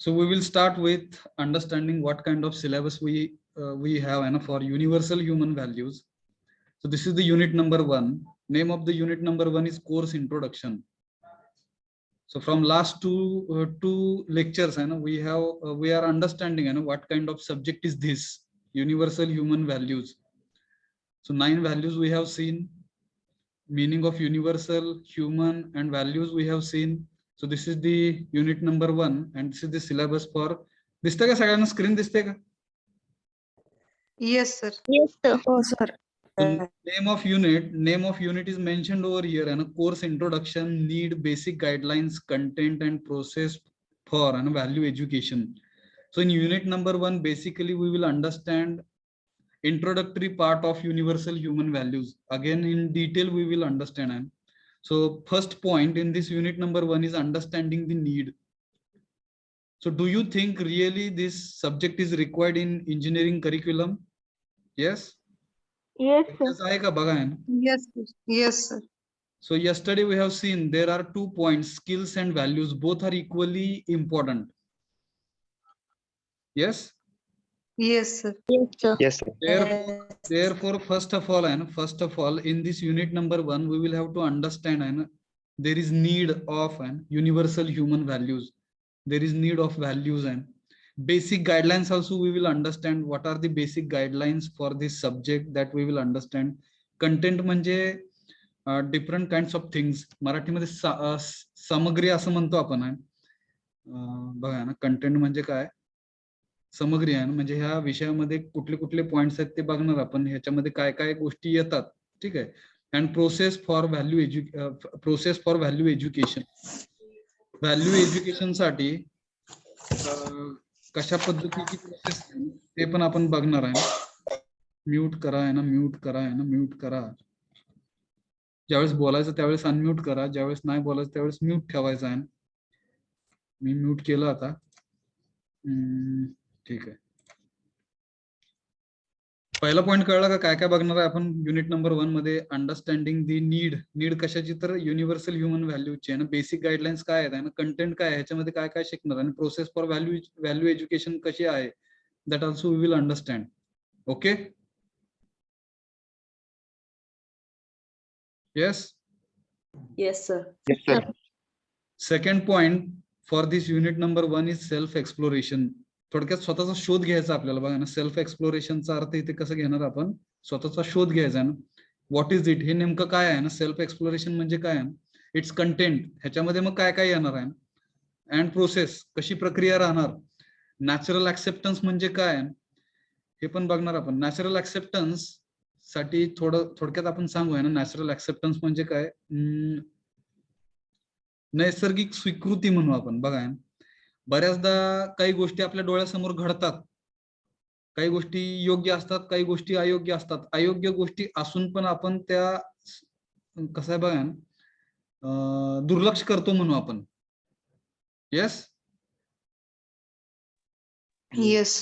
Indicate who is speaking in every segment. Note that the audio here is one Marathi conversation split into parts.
Speaker 1: So we will start with understanding what kind of syllabus we have for universal human values. So this is the unit number 1. Name of the unit number 1 is course introduction. So from last two lectures, we are understanding what kind of subject is this universal human values. So 9 values we have seen. Meaning of universal human and values we have seen. So this is the unit number 1 and this is the syllabus for. दिसते का सगळ्यांना स्क्रीन दिसते का?
Speaker 2: Yes, sir.
Speaker 3: Yes, sir.
Speaker 2: Oh, sir.
Speaker 1: So name of unit is mentioned over here and a course introduction, need, basic guidelines, content and process for and value education. So in unit number 1 basically we will understand introductory part of universal human values. Again in detail we will understand. So first point in this unit number 1 is understanding the need. So do you think really this subject is required in engineering curriculum? Yes?
Speaker 3: Yes, sir.
Speaker 2: Yes, sir. Yes, sir.
Speaker 1: So yesterday we have seen there are 2 points, skills and values, both are equally important. Yes?
Speaker 2: Yes, sir.
Speaker 3: Yes, sir.
Speaker 4: Yes, sir.
Speaker 1: Therefore first of all in this unit number 1 we will have to understand there is need of universal human values. There is need of values and basic guidelines also we will understand. What are the basic guidelines for this subject that we will understand. Content म्हणजे different kinds of things. मराठीमध्ये सामग्री असं म्हणतो आपण. बघा ना, कंटेंट म्हणजे काय, सामग्री आहे. म्हणजे ह्या विषयामध्ये कुठले कुठले पॉइंट्स आहेत ते बघणार आपण. ह्याच्यामध्ये काय काय गोष्टी येतात. ठीक आहे. And process for value education. Value education साठी कशा पद्धतीची प्रोसेस ते पण आपण बघणार आहे. म्यूट करा म्यूट करा. ज्यावेळेस बोलायचं त्यावेळेस अनम्यूट करा, ज्यावेळेस नाही बोलायचं त्यावेळेस म्यूट ठेवायचं आहे. मी म्यूट केलं आता. ठीक आहे. पहिला पॉइंट कळला का काय काय बघणार आहे आपण युनिट नंबर 1 मध्ये. अंडरस्टँडिंग दी नीड कशाची, तर युनिव्हर्सल ह्युमन व्हॅल्यूची आहे ना. बेसिक गाईडलाईन्स काय आहेत, कंटेंट काय आहे, ह्याच्यामध्ये काय काय शिकणार, आणि प्रोसेस फॉर व्हॅल्यू एज्युकेशन कशी आहे, that also we will understand. Okay. Yes?
Speaker 5: Yes, sir.
Speaker 4: Yes, sir.
Speaker 1: Second point for this unit number 1 is self exploration. थोडक्यात स्वतःचा शोध घ्यायचा आपल्याला. बघा ना, सेल्फ एक्सप्लोरेशनचा अर्थ इथे कसं घेणार आपण, स्वतःचा शोध घ्यायचा ना. व्हॉट इज इट, हे नेमकं काय आहे ना. सेल्फ एक्सप्लोरेशन म्हणजे काय आहे, इट्स कंटेंट. ह्याच्यामध्ये मग काय काय येणार आहे, अँड प्रोसेस कशी प्रक्रिया राहणार. नॅचरल ऍक्सेप्टन्स म्हणजे काय हे पण बघणार आपण. नॅचरल ऍक्सेप्टन्स साठी थोडक्यात आपण सांगूया ना. नॅचरल ऍक्सेप्टन्स म्हणजे काय, नैसर्गिक स्वीकृती म्हणू आपण. बघा, बऱ्याचदा काही गोष्टी आपल्या डोळ्यासमोर घडतात. काही गोष्टी योग्य असतात, काही गोष्टी अयोग्य असतात. अयोग्य गोष्टी असून पण आपण त्या कसं आहे बघा दुर्लक्ष करतो म्हणू आपण. Yes.
Speaker 2: Yes.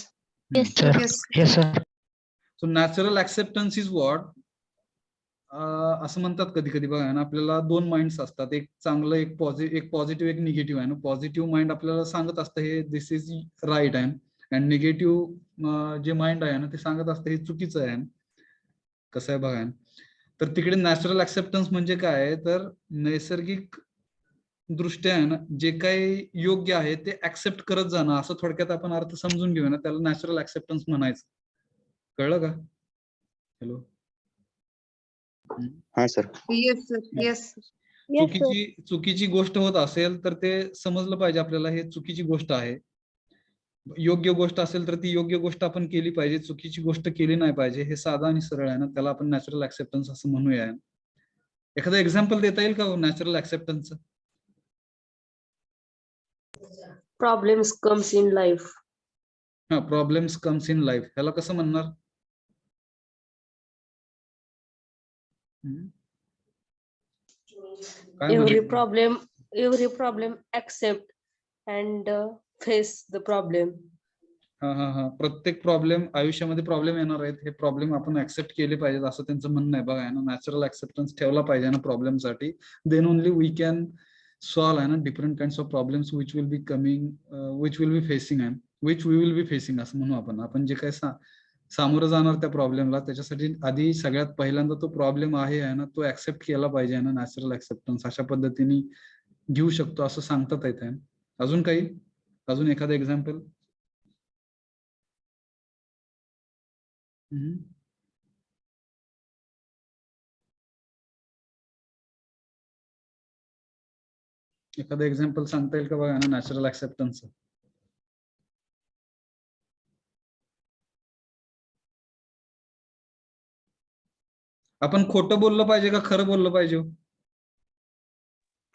Speaker 3: Yes, sir.
Speaker 2: Yes.
Speaker 4: Yes, sir.
Speaker 1: So natural acceptance is what, असं म्हणतात कधी कधी बघा ना, आपल्याला 2 माइंड्स असतात. एक चांगलं, एक पॉझिटिव्ह एक निगेटिव्ह आहे ना. पॉझिटिव्ह माइंड आपल्याला सांगत असतं हे दिस इज राईट आहे, अँड निगेटिव्ह जे माइंड आहे ना ते सांगत असतं हे चुकीचं आहे. कसं आहे बघा. तर तिकडे नॅचरल ऍक्सेप्टन्स म्हणजे काय, तर नैसर्गिक दृष्ट्या आहे ना जे काही योग्य आहे ते ऍक्सेप्ट करत जाणं, असं थोडक्यात आपण अर्थ समजून घेऊया ना. त्याला नॅचरल ऍक्सेप्टन्स म्हणायचं. कळलं का? हॅलो.
Speaker 4: हा sir.
Speaker 2: Yes, sir. Yes, sir.
Speaker 3: Yes, sir.
Speaker 1: चुकीची गोष्ट होत असेल तर ते समजलं पाहिजे आपल्याला हे चुकीची गोष्ट आहे. योग्य गोष्ट असेल तर ती योग्य गोष्ट आपण केली पाहिजे, चुकीची गोष्ट केली नाही पाहिजे. हे साधा आणि सरळ आहे ना. त्याला आपण नॅचरल ऍक्सेप्टन्स असं म्हणूया. एखादं एक्झाम्पल देता येईल का नॅचरल ऍक्सेप्टन्सचं?
Speaker 5: Problems comes in life.
Speaker 1: हा, प्रॉब्लेम्स कम्स इन लाईफ, ह्याला कसं म्हणणार? काय
Speaker 5: Every problem accept and face the problem.
Speaker 1: हा. प्रत्येक प्रॉब्लेम, आयुष्यामध्ये प्रॉब्लेम येणार आहेत, हे प्रॉब्लेम आपण ऍक्सेप्ट केले पाहिजेत असं त्यांचं म्हणणं आहे. बघा ना, नॅचरल ऍक्सेप्टन्स ठेवला पाहिजे ना प्रॉब्लेमसाठी. Then only we can solve आहे ना different kinds of problems which will be coming, which will be facing and which we will be facing असं म्हणू आपण जे काय सामोरं जाणार त्या प्रॉब्लेमला, त्याच्यासाठी आधी सगळ्यात पहिल्यांदा तो प्रॉब्लेम आहे ना तो ऍक्सेप्ट केला पाहिजे ना, नॅचरल ऍक्सेप्टन्स अशा पद्धतीने घेऊ शकतो असं सांगतात येत आहे. अजून काही, अजून एखादं एक्झाम्पल? एखादं एक्झाम्पल सांगता येईल का बघा ना नॅचरल ऍक्सेप्टन्स? आपण खोटं बोललं पाहिजे का खरं बोललं पाहिजे?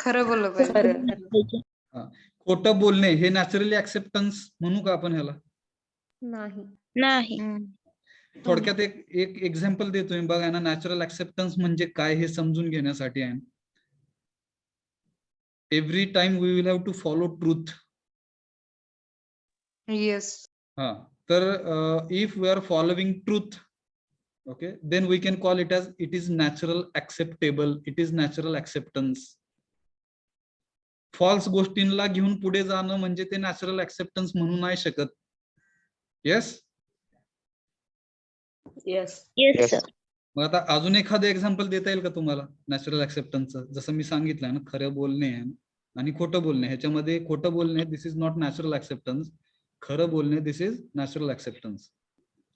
Speaker 2: खरं बोललं पाहिजे.
Speaker 5: खरं.
Speaker 1: खोटं बोलणे हे नॅचरली ऍक्सेप्टन्स म्हणू का आपण ह्याला?
Speaker 3: नाही.
Speaker 1: थोडक्यात एक एक्झाम्पल देतोय बघा ना, नॅचरल ऍक्सेप्टन्स म्हणजे काय हे समजून घेण्यासाठी आहे. Every time we will have to follow truth.
Speaker 2: Yes.
Speaker 1: हा, तर if we are following truth, okay, then we can call it as it is natural acceptable, it is natural acceptance. False गोष्टींना घेऊन पुढे जाणं म्हणजे ते नॅचरल ऍक्सेप्टन्स म्हणू नाही शकत. येस.
Speaker 5: येस.
Speaker 1: मग आता अजून एखादं एक्झाम्पल देता येईल का तुम्हाला नॅचरल ऍक्सेप्टन्सचं? जसं मी सांगितलं ना, खरं बोलणे आणि खोटं बोलणे, ह्याच्यामध्ये खोटं बोलणे this is not natural acceptance, खरं बोलणे this is natural acceptance.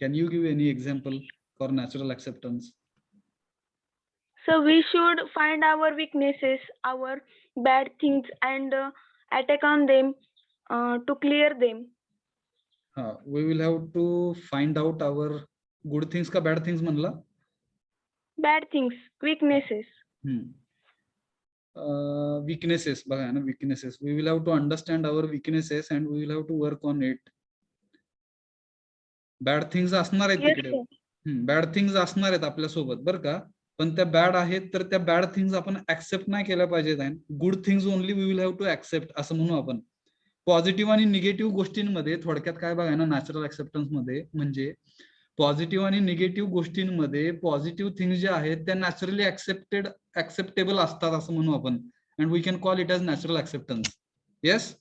Speaker 1: Can you give any example for natural acceptance?
Speaker 3: So we should find our weaknesses, our bad things, and attack on them to clear them.
Speaker 1: We will have to find out our good things का bad things म्हणला?
Speaker 3: Bad things, weaknesses.
Speaker 1: Weaknesses बघा ना, weaknesses. We will have to understand our weaknesses and we will have to work on it. Bad things असणार आहेत तिकडे. बॅड थिंग्स असणार आहेत आपल्यासोबत बरं का, पण त्या बॅड आहेत तर त्या बॅड थिंग्स आपण ऍक्सेप्ट नाही केल्या पाहिजेत. Good things only we will have to accept असं म्हणू आपण. पॉझिटिव्ह आणि निगेटिव्ह गोष्टींमध्ये थोडक्यात काय बघा ना, नॅचरल ऍक्सेप्टन्स मध्ये म्हणजे पॉझिटिव्ह आणि निगेटिव्ह गोष्टींमध्ये पॉझिटिव्ह थिंग्स ज्या आहेत त्या नॅचरली ऍक्सेप्टेबल असतात असं म्हणू आपण. And we can call it as natural acceptance. Yes.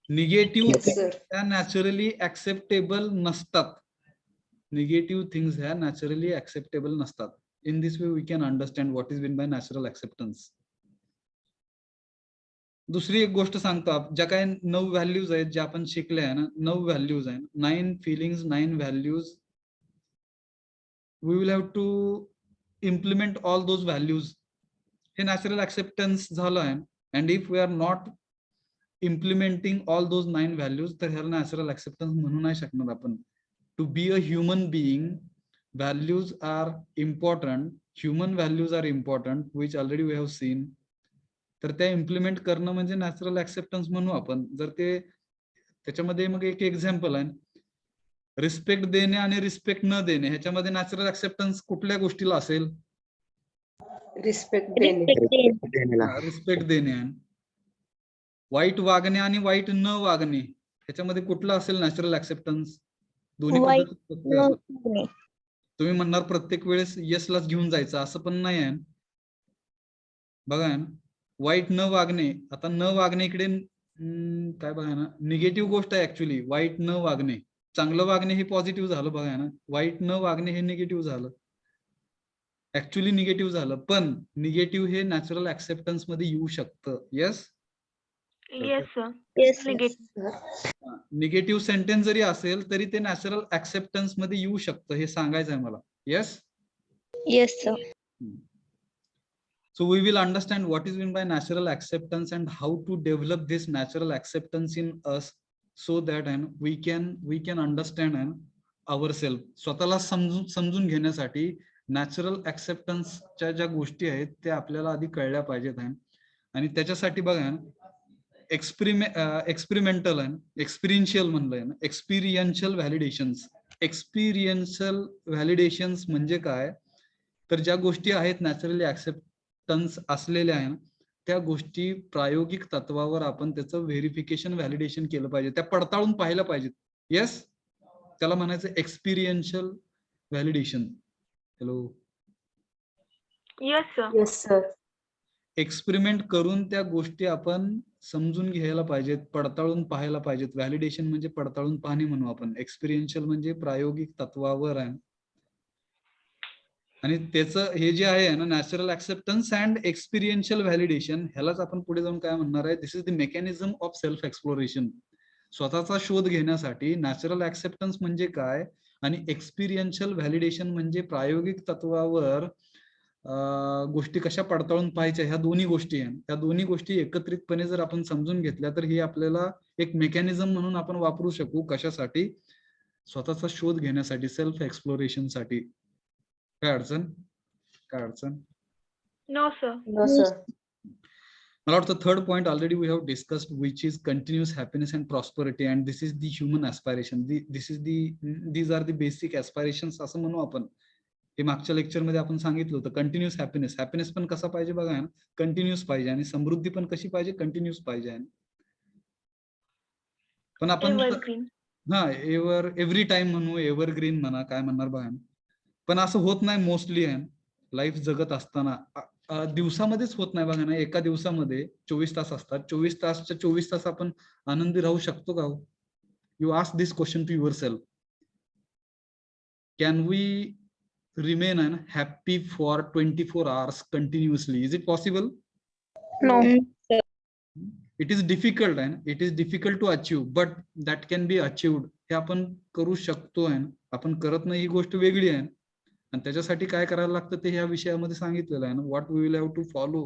Speaker 1: Negative things ह्या नॅचरली ऍक्सेप्टेबल नसतात. निगेटिव्ह थिंग्स ह्या नॅचरली ऍक्सेप्टेबल नसतात. In this way we can understand what is been by natural acceptance. दुसरी एक गोष्ट सांगतो, ज्या काही 9 व्हॅल्यूज आहेत ज्या आपण शिकले आहे ना, 9 व्हॅल्यूज आहेत, 9 feelings, 9 values. We will have to implement all those values. हे नॅचरल ऍक्सेप्टन्स झालं आहे. And if we are not implementing all those 9 values, तर ह्याला नॅचरल ऍक्सेप्टन्स म्हणू नाही शकणार आपण. To be a human being, values are important. Human values are important, which already we have seen. तर त्या इम्प्लिमेंट करणं म्हणजे नॅचरल ऍक्सेप्टन्स म्हणू आपण. जर ते त्याच्यामध्ये मग एक एक्झाम्पल आहे, रिस्पेक्ट देणे आणि रिस्पेक्ट न देणे, ह्याच्यामध्ये नॅचरल ऍक्सेप्टन्स कुठल्या गोष्टीला असेल?
Speaker 5: रिस्पेक्ट देणे.
Speaker 1: रिस्पेक्ट देणे. वाईट वागणे आणि वाईट न वागणे ह्याच्यामध्ये कुठलं असेल नॅचरल ऍक्सेप्टन्स? दोन्ही पद्धती. तुम्ही म्हणणार प्रत्येक वेळेस यशलाच घेऊन जायचं असं पण नाही आहे बघा ना. वाईट न वागणे, आता न वागणे इकडे काय बघा ना, निगेटिव्ह गोष्ट आहे ऍक्च्युली. वाईट न वागणे, चांगलं वागणे हे पॉझिटिव्ह झालं बघा ना, वाईट न वागणे हे निगेटिव्ह झालं. ऍक्च्युली निगेटिव्ह झालं, पण निगेटिव्ह हे नॅचरल ऍक्सेप्टन्स मध्ये येऊ शकतं. Yes.
Speaker 3: Yes, sir.
Speaker 1: Negative sentence जरी असेल तरी ते नॅचरल ऍक्सेप्टन्स मध्ये येऊ शकतं, हे सांगायचं आहे मला. Yes.
Speaker 3: Yes, sir.
Speaker 1: So we will understand what is meant by natural acceptance and how to develop this natural acceptance in us, so that we can understand ourselves. स्वतःला समजून घेण्यासाठी नॅचरल ऍक्सेप्टन्सच्या ज्या गोष्टी आहेत त्या आपल्याला आधी कळल्या पाहिजेत. आणि त्याच्यासाठी बघा एक्सपेरिमेंटल एक्सपिरियन्शियल म्हणलंय ना, एक्सपिरियन्शियल व्हॅलिडेशन्स. एक्सपिरियन्शियल व्हॅलिडेशन्स म्हणजे काय, तर ज्या गोष्टी आहेत नॅचरली ऍक्सेप्टन्स असलेल्या आहे त्या गोष्टी प्रायोगिक तत्वावर आपण त्याचं व्हेरिफिकेशन व्हॅलिडेशन केलं पाहिजे, त्या पडताळून पाहिलं पाहिजेत. येस. त्याला म्हणायचं experiential validation. Hello.
Speaker 3: Yes, sir.
Speaker 5: Yes, sir.
Speaker 1: Experiment करून त्या गोष्टी आपण समजून घ्यायला पाहिजेत, पडताळून पाहायला पाहिजेत. व्हॅलिडेशन म्हणजे पडताळून पाहणे म्हणू आपण. एक्सपिरियन्शियल म्हणजे प्रायोगिक तत्वावर आहे. आणि त्याचं हे जे आहे ना, natural acceptance and experiential validation, ह्यालाच आपण पुढे जाऊन काय म्हणणार आहे, this is the mechanism of self exploration. स्वतःचा शोध घेण्यासाठी नॅचरल ऍक्सेप्टन्स म्हणजे काय आणि एक्सपिरियन्शियल व्हॅलिडेशन म्हणजे प्रायोगिक तत्वावर गोष्टी कशा पडताळून पाहायच्या, ह्या दोन्ही गोष्टी आहेत. त्या दोन्ही गोष्टी एकत्रितपणे जर आपण समजून घेतल्या तर ही आपल्याला एक मेकॅनिझम म्हणून आपण वापरू शकू. कशासाठी? स्वतःचा शोध घेण्यासाठी, सेल्फ एक्सप्लोरेशन साठी. काय अडचण? काय अडचण?
Speaker 3: No, sir.
Speaker 5: No, sir.
Speaker 1: मला वाटतं third point already we have discussed, which is continuous happiness and prosperity, and this is the human aspiration. These are the basic aspirations असं म्हणू आपण. हे मागच्या लेक्चरमध्ये आपण सांगितलं होतं. कंटिन्युअस हॅपीनेस, हॅपीनेस पण कसा पाहिजे बघा, कंटिन्युअस पाहिजे, आणि समृद्धी पण कशी पाहिजे, कंटिन्युअस पाहिजे. पण आपण
Speaker 3: Evergreen.
Speaker 1: एव्हरी टाइम म्हणू, एव्हरग्रीन म्हणा, काय म्हणणार बघा. पण असं होत नाही मोस्टली आहे. लाईफ जगत असताना दिवसामध्येच होत नाही बघा ना. एका दिवसामध्ये 24 तास असतात. 24 तासच्या 24 तास आपण आनंदी राहू शकतो का? You ask this question to yourself. Can we remain happy for 24 hours continuously? Is it possible?
Speaker 2: No.
Speaker 1: It is difficult and it is difficult to achieve, but that can be achieved. हे आपण करू शकतो आहे. आपण करत नाही ही गोष्ट वेगळी आहे. आणि त्याच्यासाठी काय करायला लागतं ते ह्या विषयामध्ये सांगितलेलं आहे ना. What we will have to follow,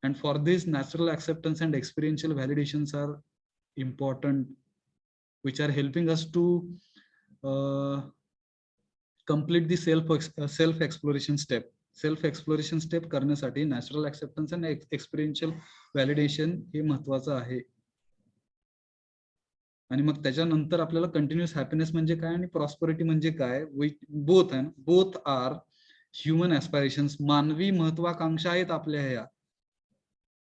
Speaker 1: and for this natural acceptance and experiential validations are important, which are helping us to complete the self exploration step. Self exploration step करण्यासाठी नॅचरल ऍक्सेप्टन्स आणि एक्सपिरियन्शियल व्हॅलिडेशन हे महत्वाचं आहे. आणि मग त्याच्यानंतर आपल्याला कंटिन्युअस हॅपीनेस म्हणजे काय आणि प्रॉस्परिटी म्हणजे काय, बोथ आर ह्युमन ऍस्पायरेशन्स. मानवी महत्वाकांक्षा आहेत आपल्या ह्या.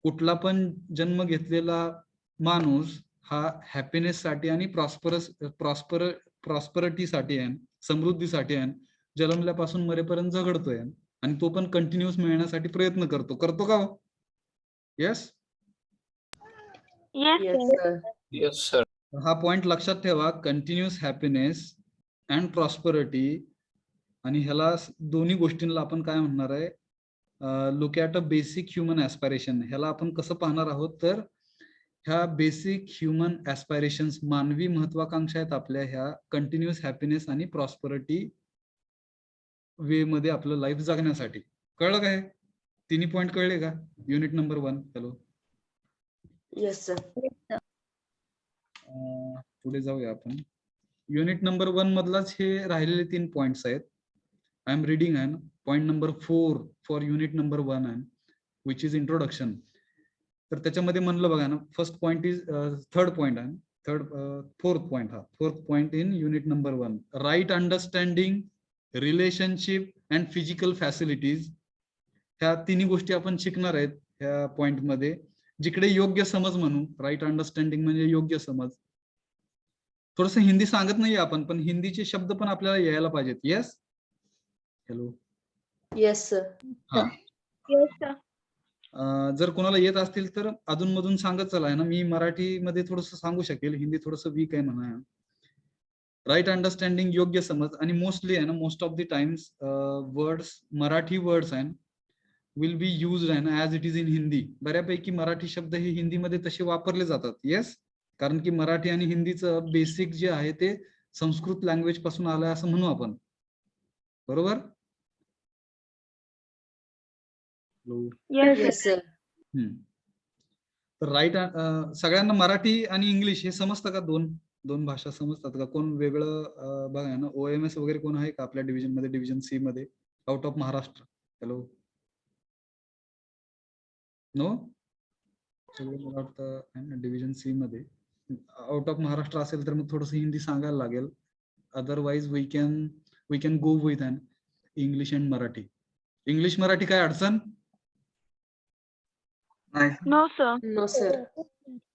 Speaker 1: कुठला पण जन्म घेतलेला माणूस हा हॅपीनेस साठी आणि प्रॉस्परिटीसाठी आहे, समृद्धीसाठी आहे. जन्मल्यापासून मरेपर्यंत झगडतोय आणि तो पण कंटिन्युअस मिळण्यासाठी प्रयत्न करतो का? Yes.
Speaker 3: Yes,
Speaker 5: Yes,
Speaker 3: sir.
Speaker 5: sir.
Speaker 4: Yes, sir.
Speaker 1: हा पॉइंट लक्षात ठेवा. कंटिन्युअस हॅपीनेस अँड प्रॉस्परिटी, आणि ह्याला दोन्ही गोष्टींना आपण काय म्हणणार आहे, look at a basic human aspiration. ह्याला आपण कसं पाहणार आहोत, तर ह्या बेसिक ह्युमन ऍस्पायरेशन्स, मानवी महत्वाकांक्षा आहेत आपल्या ह्या कंटिन्युअस हॅपीनेस आणि प्रॉस्परिटी वे मध्ये आपलं लाईफ जगण्यासाठी. कळलं काय? तिन्ही पॉइंट कळले का? Unit number 1. Hello.
Speaker 5: Yes, sir.
Speaker 1: पुढे जाऊया आपण. युनिट नंबर 1 मधलाच हे राहिलेले 3 पॉइंट्स आहेत. आय एम रिडिंग आहे. Point number 4 for unit number 1 आहे, विच इज इंट्रोडक्शन. तर त्याच्यामध्ये म्हणलं बघा ना, first point is third point आहे, fourth point in unit number 1, right understanding, relationship and physical facilities. ह्या तिन्ही गोष्टी आपण शिकणार आहेत ह्या पॉइंट मध्ये. जिकडे योग्य समज म्हणू, राईट अंडरस्टँडिंग म्हणजे योग्य समज. थोडस हिंदी सांगत नाहीये आपण, पण हिंदीचे शब्द पण आपल्याला यायला पाहिजेत. येस. हॅलो.
Speaker 5: Yes, sir.
Speaker 1: हा.
Speaker 3: Yes, sir.
Speaker 1: जर कोणाला येत असतील तर अधूनमधून सांगत चला आहे ना. मी मराठीमध्ये थोडस सांगू शकेल, हिंदी थोडस वीक आहे म्हणा. राईट अंडरस्टँडिंग योग्य समज, आणि मोस्टली आहे ना, most of the times words, Marathi words आहे, विल बी यूज्ड आहे ना as it is in Hindi. बऱ्यापैकी मराठी शब्द हे हिंदीमध्ये तसे वापरले जातात. येस. कारण की मराठी आणि हिंदीचं बेसिक जे आहे ते संस्कृत लँग्वेज पासून आलंय असं म्हणू आपण. बरोबर.
Speaker 3: Yes, sir.
Speaker 5: Yes, sir.
Speaker 1: तर राईट, सगळ्यांना मराठी आणि इंग्लिश हे समजतं का? दोन भाषा समजतात का? कोण वेगळं बघा ना, OMS वगैरे कोण आहे का आपल्या डिव्हिजन मध्ये, डिव्हिजन सी मध्ये, out of Maharashtra? Hello. No. सगळे मला वाटतं डिव्हिजन सी मध्ये आउट ऑफ महाराष्ट्र असेल तर मग थोडस हिंदी सांगायला लागेल. Otherwise we can go with an English and Marathi. English Marathi काय अडचण?
Speaker 3: No, sir.
Speaker 5: No, sir.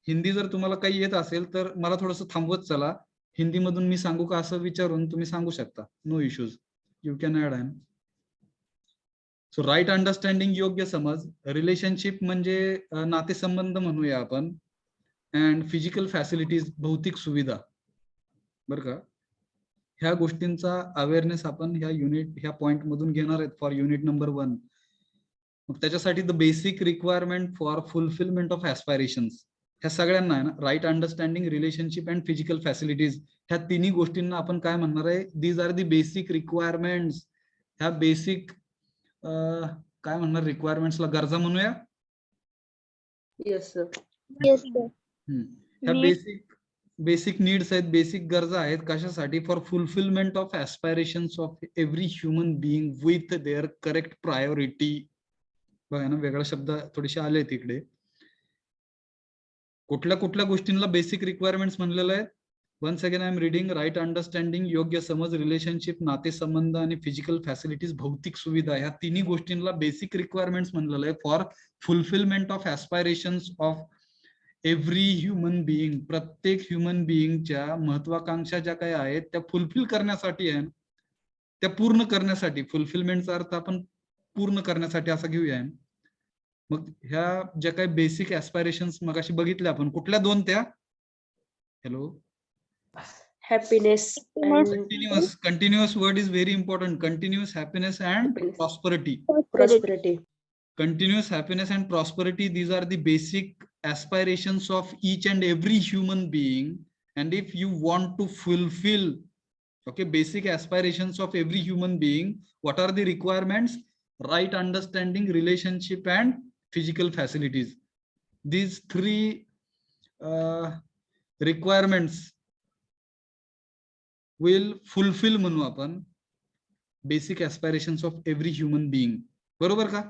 Speaker 1: Hindi जर तुम्हाला काही येत असेल तर मला थोडस थांबवत चला. हिंदी मधून मी सांगू का असं विचारून तुम्ही सांगू शकता. No issues. You can add and. So right understanding योग्य समज, रिलेशनशिप म्हणजे नातेसंबंध म्हणूया आपण, अँड फिजिकल फॅसिलिटीज भौतिक सुविधा. बरं का, ह्या गोष्टींचा अवेअरनेस आपण ह्या पॉइंट मधून घेणार आहेत फॉर युनिट नंबर 1. मग त्याच्यासाठी the basic requirement for fulfilment of aspirations, ह्या सगळ्यांना आहे ना, right understanding, relationship and physical facilities, ह्या तिन्ही गोष्टींना आपण काय म्हणणार आहे, these are the basic requirements. ह्या बेसिक काय म्हणणार, रिक्वायरमेंट्सला गरजा म्हणूया.
Speaker 5: Yes, sir.
Speaker 3: Yes, sir.
Speaker 1: ह्या
Speaker 3: Needs.
Speaker 1: बेसिक नीड्स आहेत, बेसिक गरजा आहेत कशासाठी, for fulfilment of aspirations of every human being with their correct priority. बघा ना, वेगळा शब्द थोडेसे आले तिकडे. कुठल्या कुठल्या गोष्टींना बेसिक रिक्वायरमेंट्स म्हणलेलं आहे. Once again I am reading, right understanding योग्य समज, रिलेशनशिप नातेसंबंध आणि फिजिकल फॅसिलिटीज भौतिक सुविधा, ह्या तिन्ही गोष्टींना बेसिक रिक्वायरमेंट्स म्हणलेलं आहे for fulfilment of aspirations of every human being. प्रत्येक ह्युमन बिईंगच्या महत्वाकांक्षा ज्या काही आहेत त्या फुलफिल करण्यासाठी आहे, त्या पूर्ण करण्यासाठी. फुलफिलमेंटचा अर्थ आपण पूर्ण करण्यासाठी असा घेऊया. मग ह्या ज्या काही बेसिक ऍस्पायरेशन्स मगाशी बघितल्या आपण, कुठल्या दोन त्या, hello,
Speaker 5: Happiness and
Speaker 1: continuous word is very important. Continuous happiness and
Speaker 5: Happiness.
Speaker 1: Prosperity.
Speaker 5: prosperity.
Speaker 1: Continuous happiness and prosperity, these are the basic aspirations of each and every human being. And if you want to fulfill, okay, basic aspirations of every human being, what are the requirements? Right understanding, relationship and physical facilities. These three requirements will fulfill म्हणू आपण basic aspirations of every human being. बरोबर का?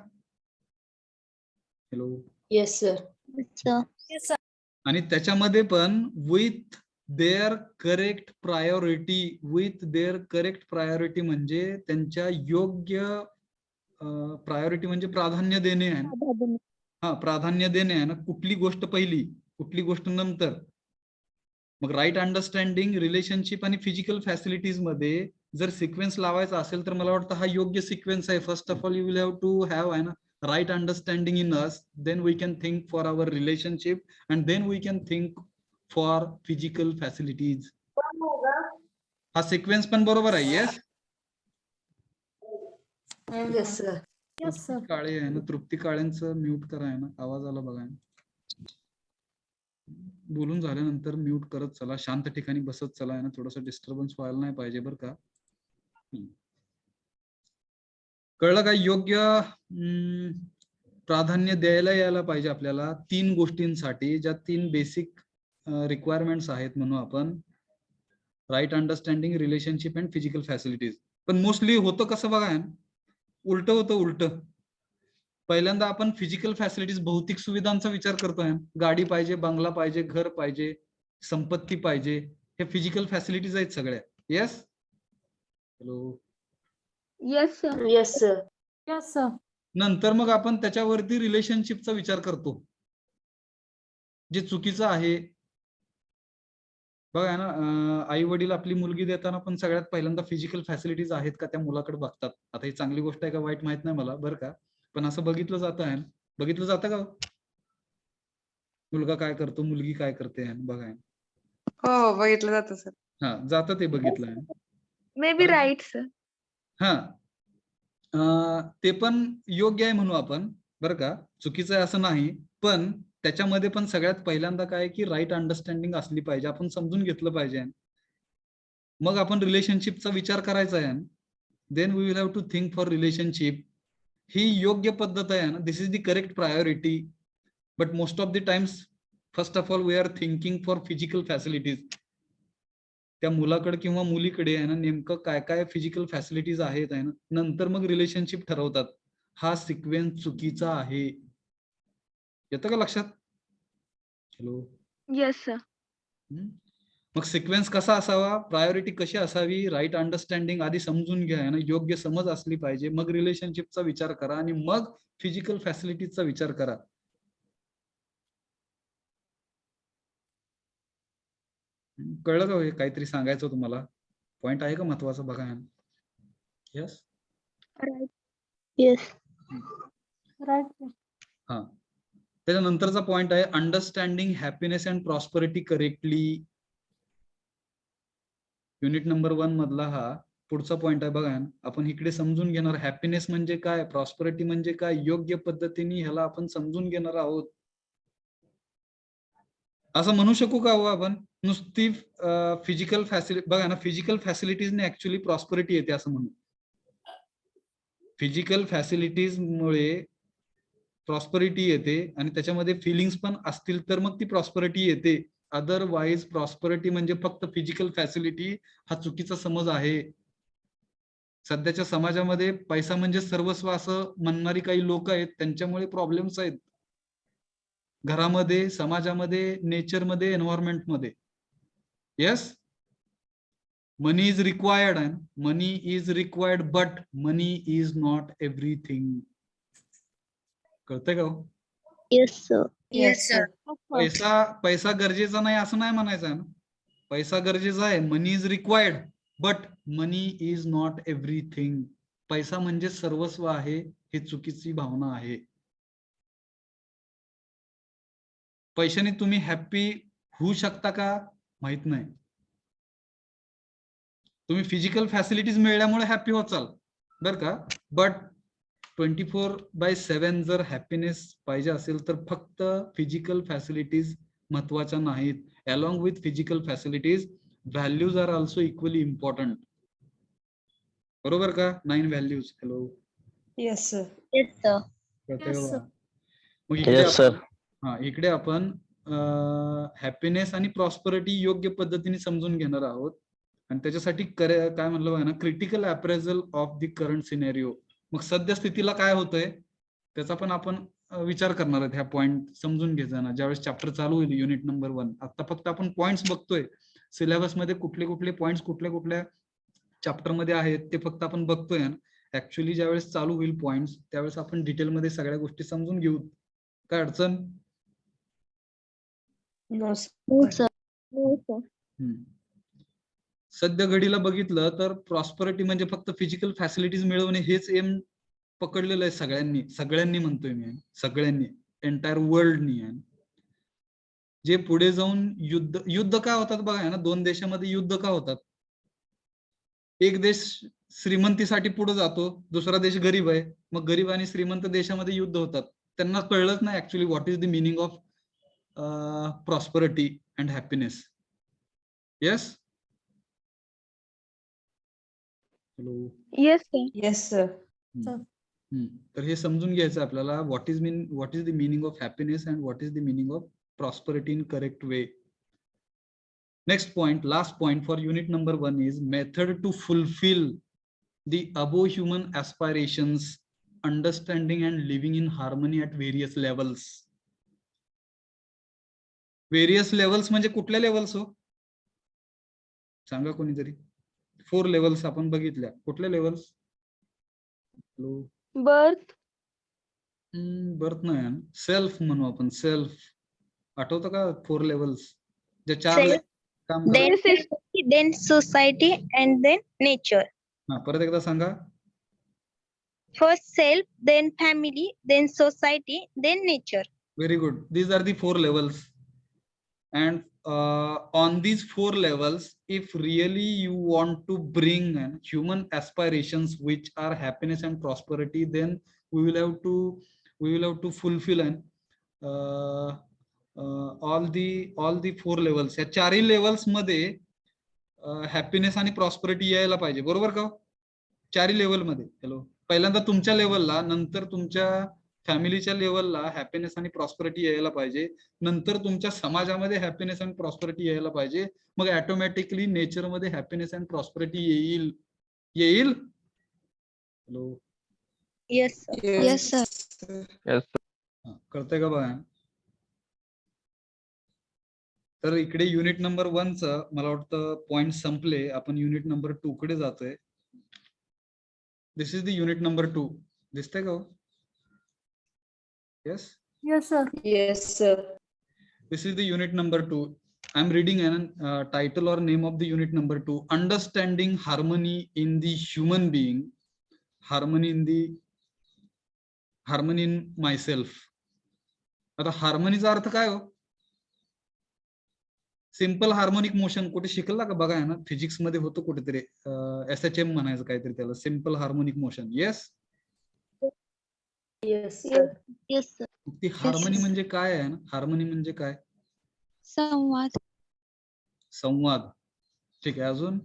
Speaker 1: Hello.
Speaker 5: Yes, sir.
Speaker 3: Yes, sir.
Speaker 1: आणि त्याच्यामध्ये पण with their correct priority. With their correct priority म्हणजे त्यांच्या योग्य प्रायोरिटी म्हणजे प्राधान्य देणे आहे ना. हा, प्राधान्य देणे आहे ना. कुठली गोष्ट पहिली, कुठली गोष्ट नंतर. मग राईट अंडरस्टँडिंग, रिलेशनशिप आणि फिजिकल फॅसिलिटीज मध्ये जर सिक्वेन्स लावायचा असेल तर मला वाटतं हा योग्य सिक्वेन्स आहे. First of all you will have to have आहे ना right understanding in us, then we can think for our relationship, and then we can think for physical facilities. हा sequence पण बरोबर आहे. yes,
Speaker 5: Yes, sir.
Speaker 1: तृप्ती काळे आहे ना, तृप्ती काळेंचं म्यूट करा आहे ना, आवाज आला बघा. बोलून झाल्यानंतर म्यूट करत चला, शांत ठिकाणी बसत चला आहे ना, थोडस डिस्टर्बन्स व्हायला नाही पाहिजे बरं का. कळलं का? योग्य प्राधान्य द्यायला यायला पाहिजे आपल्याला 3 गोष्टींसाठी, ज्या 3 बेसिक रिक्वायरमेंट्स आहेत म्हणून आपण, right understanding, relationship and physical facilities. पण मोस्टली होतं कसं बघा, उलट होतं. उलट पहिल्यांदा आपण फिजिकल फॅसिलिटीज भौतिक सुविधांचा विचार करतोय. गाडी पाहिजे, बंगला पाहिजे, घर पाहिजे, संपत्ती पाहिजे, हे फिजिकल फॅसिलिटीज आहेत सगळ्या. Yes, hello.
Speaker 3: Yes, sir.
Speaker 5: Yes, sir.
Speaker 4: Yes, sir.
Speaker 1: नंतर मग आपण त्याच्यावरती रिलेशनशिपचा विचार करतो, जे चुकीचं आहे. बघा ना, आई वडील आपली मुलगी देताना पण सगळ्यात पहिल्यांदा फिजिकल फॅसिलिटीज आहेत का त्या मुलाकडे बघतात. आता ही चांगली गोष्ट आहे का वाईट माहित नाही मला बरं का, पण असं बघितलं जातं आहे. बघितलं जातं का? मुलगा काय करतो, मुलगी काय करते, बघा.
Speaker 2: हो, बघितलं जातं सर.
Speaker 1: हा, जातं ते बघितलं आहे.
Speaker 3: Maybe right, sir.
Speaker 1: हा, ते पण योग्य आहे म्हणू आपण बरं का, चुकीचं आहे असं नाही. पण त्याच्यामध्ये पण सगळ्यात पहिल्यांदा काय की राईट अंडरस्टँडिंग असली पाहिजे, आपण समजून घेतलं पाहिजे. मग आपण रिलेशनशिपचा विचार करायचा आहे. Then we will have to think for relationship. ही योग्य पद्धत आहे ना, this is the correct priority. But most of the times first of all we are thinking for physical facilities. त्या मुलाकडे किंवा मुलीकडे आहे ना नेमकं काय काय फिजिकल फॅसिलिटीज आहेत आहे ना, नंतर मग रिलेशनशिप ठरवतात. हा सिक्वेन्स चुकीचा आहे. येतं का लक्षात? हॅलो.
Speaker 3: Yes, sir.
Speaker 1: मग सिक्वेन्स कसा असावा, प्रायोरिटी कशी असावी, राईट अंडरस्टँडिंग आधी समजून घ्या ना, योग्य समज असली पाहिजे. मग रिलेशनशिपचा विचार करा आणि मग फिजिकल फॅसिलिटीजचा विचार करा. कळलं का? हे काहीतरी सांगायचं तुम्हाला, पॉइंट आहे का महत्वाचा बघा. Yes,
Speaker 3: Right. Yes.
Speaker 4: राईट.
Speaker 1: हा, त्याच्यानंतरचा पॉइंट आहे understanding happiness and prosperity correctly. Unit number 1 मधला हा पुढचा पॉइंट आहे बघा. आपण इकडे समजून घेणार हॅपीनेस म्हणजे काय, प्रॉस्परिटी म्हणजे काय, योग्य पद्धतीने ह्याला आपण समजून घेणार आहोत. असं म्हणू शकू का हो आपण नुसती फिजिकल फॅसिलिटी बघा ना, फिजिकल फॅसिलिटीजने ऍक्च्युली प्रॉस्परिटी येते असं म्हणू. फिजिकल फॅसिलिटीज मुळे प्रॉस्परिटी येते आणि त्याच्यामध्ये फिलिंग्स पण असतील तर मग ती प्रॉस्परिटी येते. अदरवाईज प्रॉस्परिटी म्हणजे फक्त फिजिकल फॅसिलिटी हा चुकीचा समज आहे. सध्याच्या समाजामध्ये पैसा म्हणजे सर्वस्व असं म्हणणारी काही लोक आहेत, त्यांच्यामुळे प्रॉब्लेम्स आहेत घरामध्ये, समाजामध्ये, नेचरमध्ये, एन्व्हायरमेंटमध्ये. Yes, money is required and money is required but money is not everything. कळतंय का हो?
Speaker 4: Yes sir.
Speaker 2: Yes sir.
Speaker 1: पैसा गरजेचा नाही असं नाही म्हणायचं आहे ना. पैसा गरजेचा आहे, money is required but money is not everything. पैसा म्हणजे सर्वस्व आहे ही चुकीची भावना आहे. पैशाने तुम्ही हॅप्पी होऊ शकता का माहित नाही. तुम्ही फिजिकल फॅसिलिटीज मिळाल्यामुळे हॅप्पी होचाल बर का, बट 24/7 जर हॅपीनेस पाहिजे असेल तर फक्त फिजिकल फॅसिलिटीज महत्वाच्या नाहीत. Along with physical facilities values are also equally important. बरोबर का? 9 values. Hello,
Speaker 2: yes sir.
Speaker 4: Yes sir.
Speaker 1: मग इकडे आपण हॅपीनेस आणि प्रॉस्परिटी योग्य पद्धतीने समजून घेणार आहोत. आणि त्याच्यासाठी काय म्हणलं बघा ना, critical appraisal of the current scenario. मग सद्य स्थितीला काय होतंय त्याचा पण आपण विचार करणार आहेत. ह्या पॉइंट समजून घ्यायचा ज्यावेळेस चॅप्टर चालू होईल युनिट नंबर 1. आता फक्त आपण पॉइंट्स बघतोय, सिलेबस मध्ये कुठले कुठले पॉइंट्स कुठल्या कुठल्या चॅप्टर मध्ये आहेत ते फक्त आपण बघतोय. ऍक्च्युअली ज्यावेळेस चालू होईल पॉइंट्स त्यावेळेस आपण डिटेलमध्ये सगळ्या गोष्टी समजून घेऊ. काय अडचण?
Speaker 2: No
Speaker 4: sir.
Speaker 1: सध्या घडीला बघितलं तर प्रॉस्परिटी म्हणजे फक्त फिजिकल फॅसिलिटीज मिळवणे हेच एम पकडलेलं आहे सगळ्यांनी म्हणतोय मी, सगळ्यांनी, एंटायर वर्ल्डनी. जे पुढे जाऊन युद्ध का होतात बघा ना, 2 देशामध्ये युद्ध का होतात? एक देश श्रीमंतीसाठी पुढे जातो, दुसरा देश गरीब आहे, मग गरीब आणि श्रीमंत देशामध्ये युद्ध होतात. त्यांना कळलंच नाही actually what is the meaning of prosperity and happiness. Yes, hello.
Speaker 3: Yes, sir.
Speaker 2: Yes sir.
Speaker 1: तर हे समजून घ्यायचं आपल्याला, what is the meaning of happiness and what is the meaning of prosperity in correct way. Next point, last point for unit number 1 is method to fulfill the above human aspirations, understanding and living in harmony at various levels. Various levels म्हणजे कुठल्या लेवल्स हो? सांगा कोणीतरी. 4 लेवल्स आपण बघितल्या. कुठल्या लेवल्स?
Speaker 3: Birth,
Speaker 1: बर्थ नाही, सेल्फ म्हणू आपण. सेल्फ आठवतं का? 4 लेवल्स जे 4 काम करतात.
Speaker 4: Then society and then nature.
Speaker 1: हा, परत एकदा सांगा.
Speaker 4: First self, then family, then society, then nature.
Speaker 1: Very good. These are the 4 levels. And on these 4 levels, if really you want to bring human aspirations which are happiness and prosperity, then we will have to fulfill all the 4 levels. या 4 levels मध्ये हॅपीनेस आणि प्रॉस्परिटी यायला पाहिजे. बरोबर का? 4 लेवल मध्ये. हॅलो, पहिल्यांदा तुमच्या लेवलला, नंतर तुमच्या फॅमिलीच्या लेवलला हॅपीनेस आणि प्रॉस्परिटी यायला पाहिजे, नंतर तुमच्या समाजामध्ये हॅपीनेस आणि प्रॉस्परिटी यायला पाहिजे, मग ऑटोमॅटिकली नेचर मध्ये हॅपीनेस आणि प्रॉस्परिटी येईल. Hello.
Speaker 4: Yes, sir. Yes, sir.
Speaker 1: कळतंय का बघा? तर इकडे युनिट नंबर 1 च मला वाटतं पॉइंट संपले. आपण युनिट नंबर 2 कडे जातोय. दिस इज द युनिट नंबर 2. दिसतंय का? Yes.
Speaker 4: Yes, sir.
Speaker 2: Yes sir.
Speaker 1: This is the unit number 2. I am reading an title or name of the unit number 2. Understanding harmony in the human being. Harmony in the harmony in my self. आता हार्मनीचा अर्थ काय हो? सिम्पल हार्मोनिक मोशन कुठे शिकला का बघा ना, फिजिक्स मध्ये होतं कुठेतरी, SHM म्हणायचं काहीतरी त्याला, simple harmonic motion. Yes,
Speaker 5: Yes, sir.
Speaker 4: Yes, sir.
Speaker 1: ती हार्मनी म्हणजे काय आहे ना? हार्मनी म्हणजे काय?
Speaker 4: संवाद.
Speaker 1: संवाद. ठीक आहे, अजून?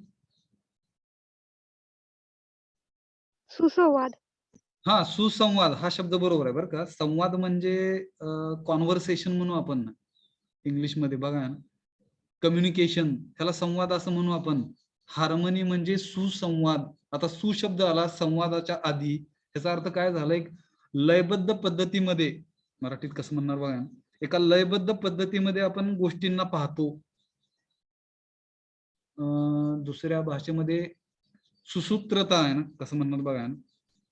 Speaker 3: सुसंवाद.
Speaker 1: हा, सुसंवाद हा शब्द बरोबर आहे बरं का. संवाद म्हणजे कॉन्व्हर्सेशन म्हणू आपण ना इंग्लिशमध्ये, बघा ना, कम्युनिकेशन, त्याला संवाद असं म्हणू आपण. हार्मनी म्हणजे सुसंवाद. आता सुशब्द आला संवादाच्या आधी, याचा अर्थ काय झाला? एक लयबद्ध पद्धतीमध्ये, मराठीत कसं म्हणणार बघा ना, एका लयबद्ध पद्धतीमध्ये आपण गोष्टींना पाहतो. दुसऱ्या भाषेमध्ये सुसूत्रता आहे ना, कसं म्हणणार बघा ना,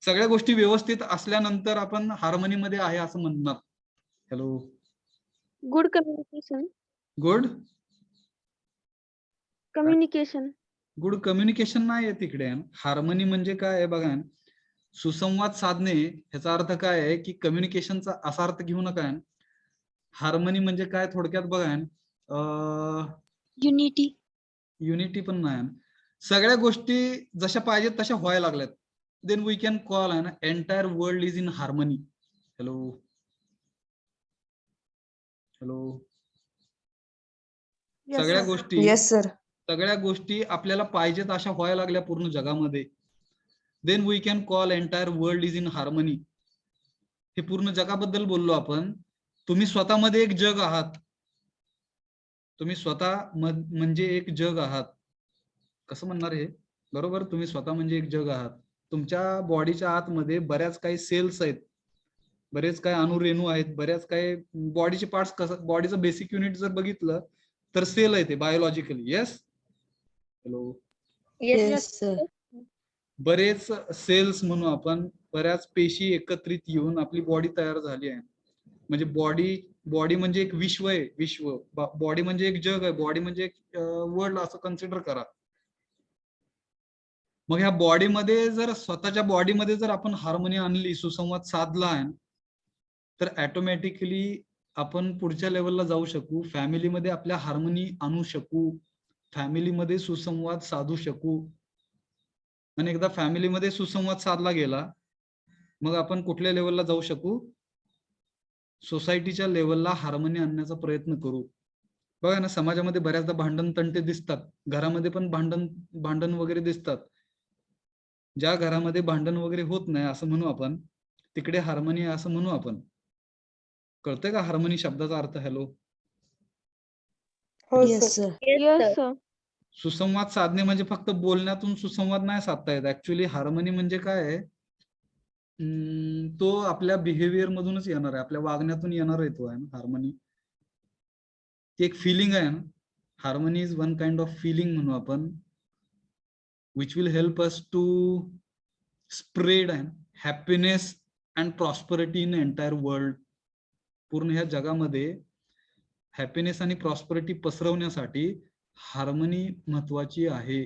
Speaker 1: सगळ्या गोष्टी व्यवस्थित असल्यानंतर आपण हार्मनीमध्ये आहे असं म्हणणार. Hello,
Speaker 3: good communication.
Speaker 1: Good
Speaker 3: communication.
Speaker 1: Good communication नाही आहे तिकडे. हार्मनी म्हणजे काय आहे बघा, सुसंवाद साधणे. ह्याचा अर्थ काय आहे की कम्युनिकेशनचा असा अर्थ घेऊ नका. हार्मनी म्हणजे काय थोडक्यात बघा,
Speaker 4: युनिटी.
Speaker 1: युनिटी पण नाही. सगळ्या गोष्टी जशा पाहिजेत तशा व्हायला लागल्यात, देन वी कॅन कॉल आहे ना entire world is in harmony. Hello hello, सगळ्या गोष्टी,
Speaker 2: Yes, sir.
Speaker 1: सगळ्या गोष्टी आपल्याला पाहिजेत अशा व्हायला लागल्या पूर्ण जगामध्ये, then we can call entire world is in harmony. हे पूर्ण जगाबद्दल बोललो आपण. तुम्ही स्वतःमध्ये एक जग आहात. तुम्ही स्वतः म्हणजे एक जग आहात. कसं म्हणणार हे? बरोबर, तुम्ही स्वतः म्हणजे एक जग आहात. तुमच्या बॉडीच्या आतमध्ये बऱ्याच काही सेल्स आहेत, बरेच काही अणुरेणू आहेत, बऱ्याच काही बॉडीचे पार्ट्स. कसं बॉडीचं बेसिक युनिट जर बघितलं तर सेल आहे ते biologically. Yes, hello,
Speaker 2: Yes, sir.
Speaker 1: बरेच सेल्स म्हणू आपण, बऱ्याच पेशी एकत्रित येऊन आपली बॉडी तयार झाली आहे. म्हणजे बॉडी म्हणजे एक विश्व आहे. विश्व, बॉडी म्हणजे एक जग आहे, बॉडी म्हणजे एक वर्ल्ड असं कन्सिडर करा. मग ह्या बॉडीमध्ये जर, स्वतःच्या बॉडीमध्ये जर आपण हार्मनी आणली, सुसंवाद साधला आहे, तर ऑटोमॅटिकली आपण पुढच्या लेवलला जाऊ शकू. फॅमिलीमध्ये आपल्या हार्मनी आणू शकू, फॅमिलीमध्ये सुसंवाद साधू शकू. आणि एकदा फॅमिलीमध्ये सुसंवाद साधला गेला, मग आपण कुठल्या लेवलला जाऊ शकू? सोसायटीच्या लेवलला हार्मनी आणण्याचा प्रयत्न करू. बघा ना, समाजामध्ये बऱ्याचदा भांडण तंटे दिसतात, घरामध्ये पण भांडण वगैरे दिसतात. ज्या घरामध्ये भांडण वगैरे होत नाही असं म्हणू आपण, तिकडे हार्मनी आहे असं म्हणू आपण. कळतंय का हार्मनी शब्दाचा अर्थ? हॅलो,
Speaker 5: हो,
Speaker 2: Yes,
Speaker 5: sir.
Speaker 2: sir.
Speaker 3: Yes, sir.
Speaker 1: सुसंवाद साधणे म्हणजे फक्त बोलण्यातून सुसंवाद नाही साधता येत. ऍक्च्युली हार्मनी म्हणजे काय आहे, तो आपल्या बिहेवियर मधूनच येणार आहे, आपल्या वागण्यातून येणार आहे तो, आहे ना हार्मनी. ती एक फिलिंग आहे ना. Harmony is one kind of feeling म्हणू आपण, which will help us to spread happiness and prosperity in entire world. पूर्ण ह्या जगामध्ये हॅपीनेस आणि प्रॉस्परिटी पसरवण्यासाठी हार्मनी महत्वाची आहे.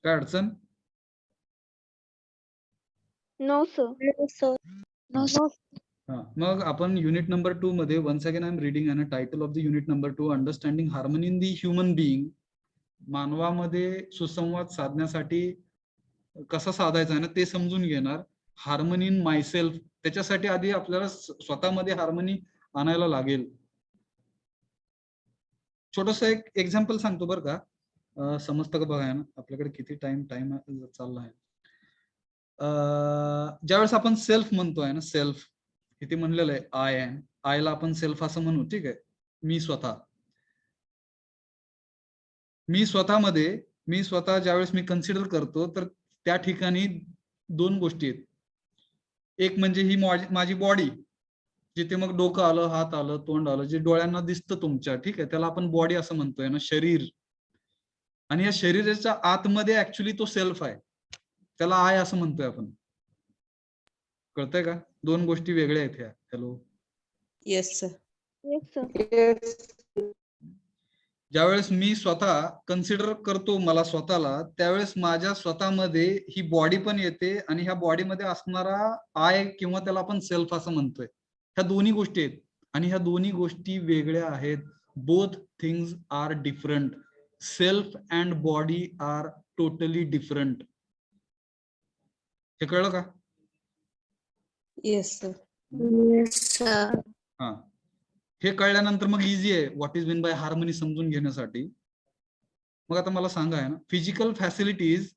Speaker 1: काय अडचण?
Speaker 3: No, sir.
Speaker 4: No, sir. No, sir.
Speaker 1: मग आपण युनिट नंबर 2 मध्ये, once again I am reading an title of the unit number 2, understanding harmony in the human being. मानवामध्ये सुसंवाद साधण्यासाठी कसा साधायचा आहे ना ते समजून घेणार. हार्मनी इन मायसेल्फ, त्याच्यासाठी आधी आपल्याला स्वतःमध्ये हार्मनी आणायला लागेल. छोटस एक एक्झाम्पल सांगतो बरं का, समजतं का बघा ना, आपल्याकडे किती टाइम चालला आहे. ज्यावेळेस आपण सेल्फ म्हणतोय ना, सेल्फ इथे म्हणलेलं आहे, आय एम, आयला आपण सेल्फ असं म्हणू. ठीक आहे, मी स्वतः. मी स्वतः ज्यावेळेस मी कन्सिडर करतो, तर त्या ठिकाणी दोन गोष्टी आहेत. एक म्हणजे ही माझी बॉडी, जिथे मग डोकं आलं, हात आलं, तोंड आलं, जे डोळ्यांना दिसतं तुमच्या, ठीक आहे, त्याला आपण बॉडी असं म्हणतोय ना, शरीर. आणि या शरीराच्या आतमध्ये ऍक्च्युली तो सेल्फ आहे, त्याला आय असं म्हणतोय आपण. कळतंय का? दोन गोष्टी वेगळ्या आहेत ह्या. Hello,
Speaker 2: Yes, sir.
Speaker 3: Yes, sir.
Speaker 5: Yes.
Speaker 1: ज्यावेळेस मी स्वतः कन्सिडर करतो मला स्वतःला, त्यावेळेस माझ्या स्वतःमध्ये ही बॉडी पण येते आणि ह्या बॉडीमध्ये असणारा आय किंवा त्याला आपण सेल्फ असं म्हणतोय. ह्या दोन्ही गोष्टी आहेत आणि ह्या दोन्ही गोष्टी वेगळ्या आहेत. Both things are different. Self and body are totally different. हे कळलं का?
Speaker 2: Yes, sir.
Speaker 4: Yes, sir.
Speaker 1: हा, हे कळल्यानंतर मग इझी आहे what is mean by harmony समजून घेण्यासाठी. मग आता मला सांगा आहे ना, फिजिकल फॅसिलिटीज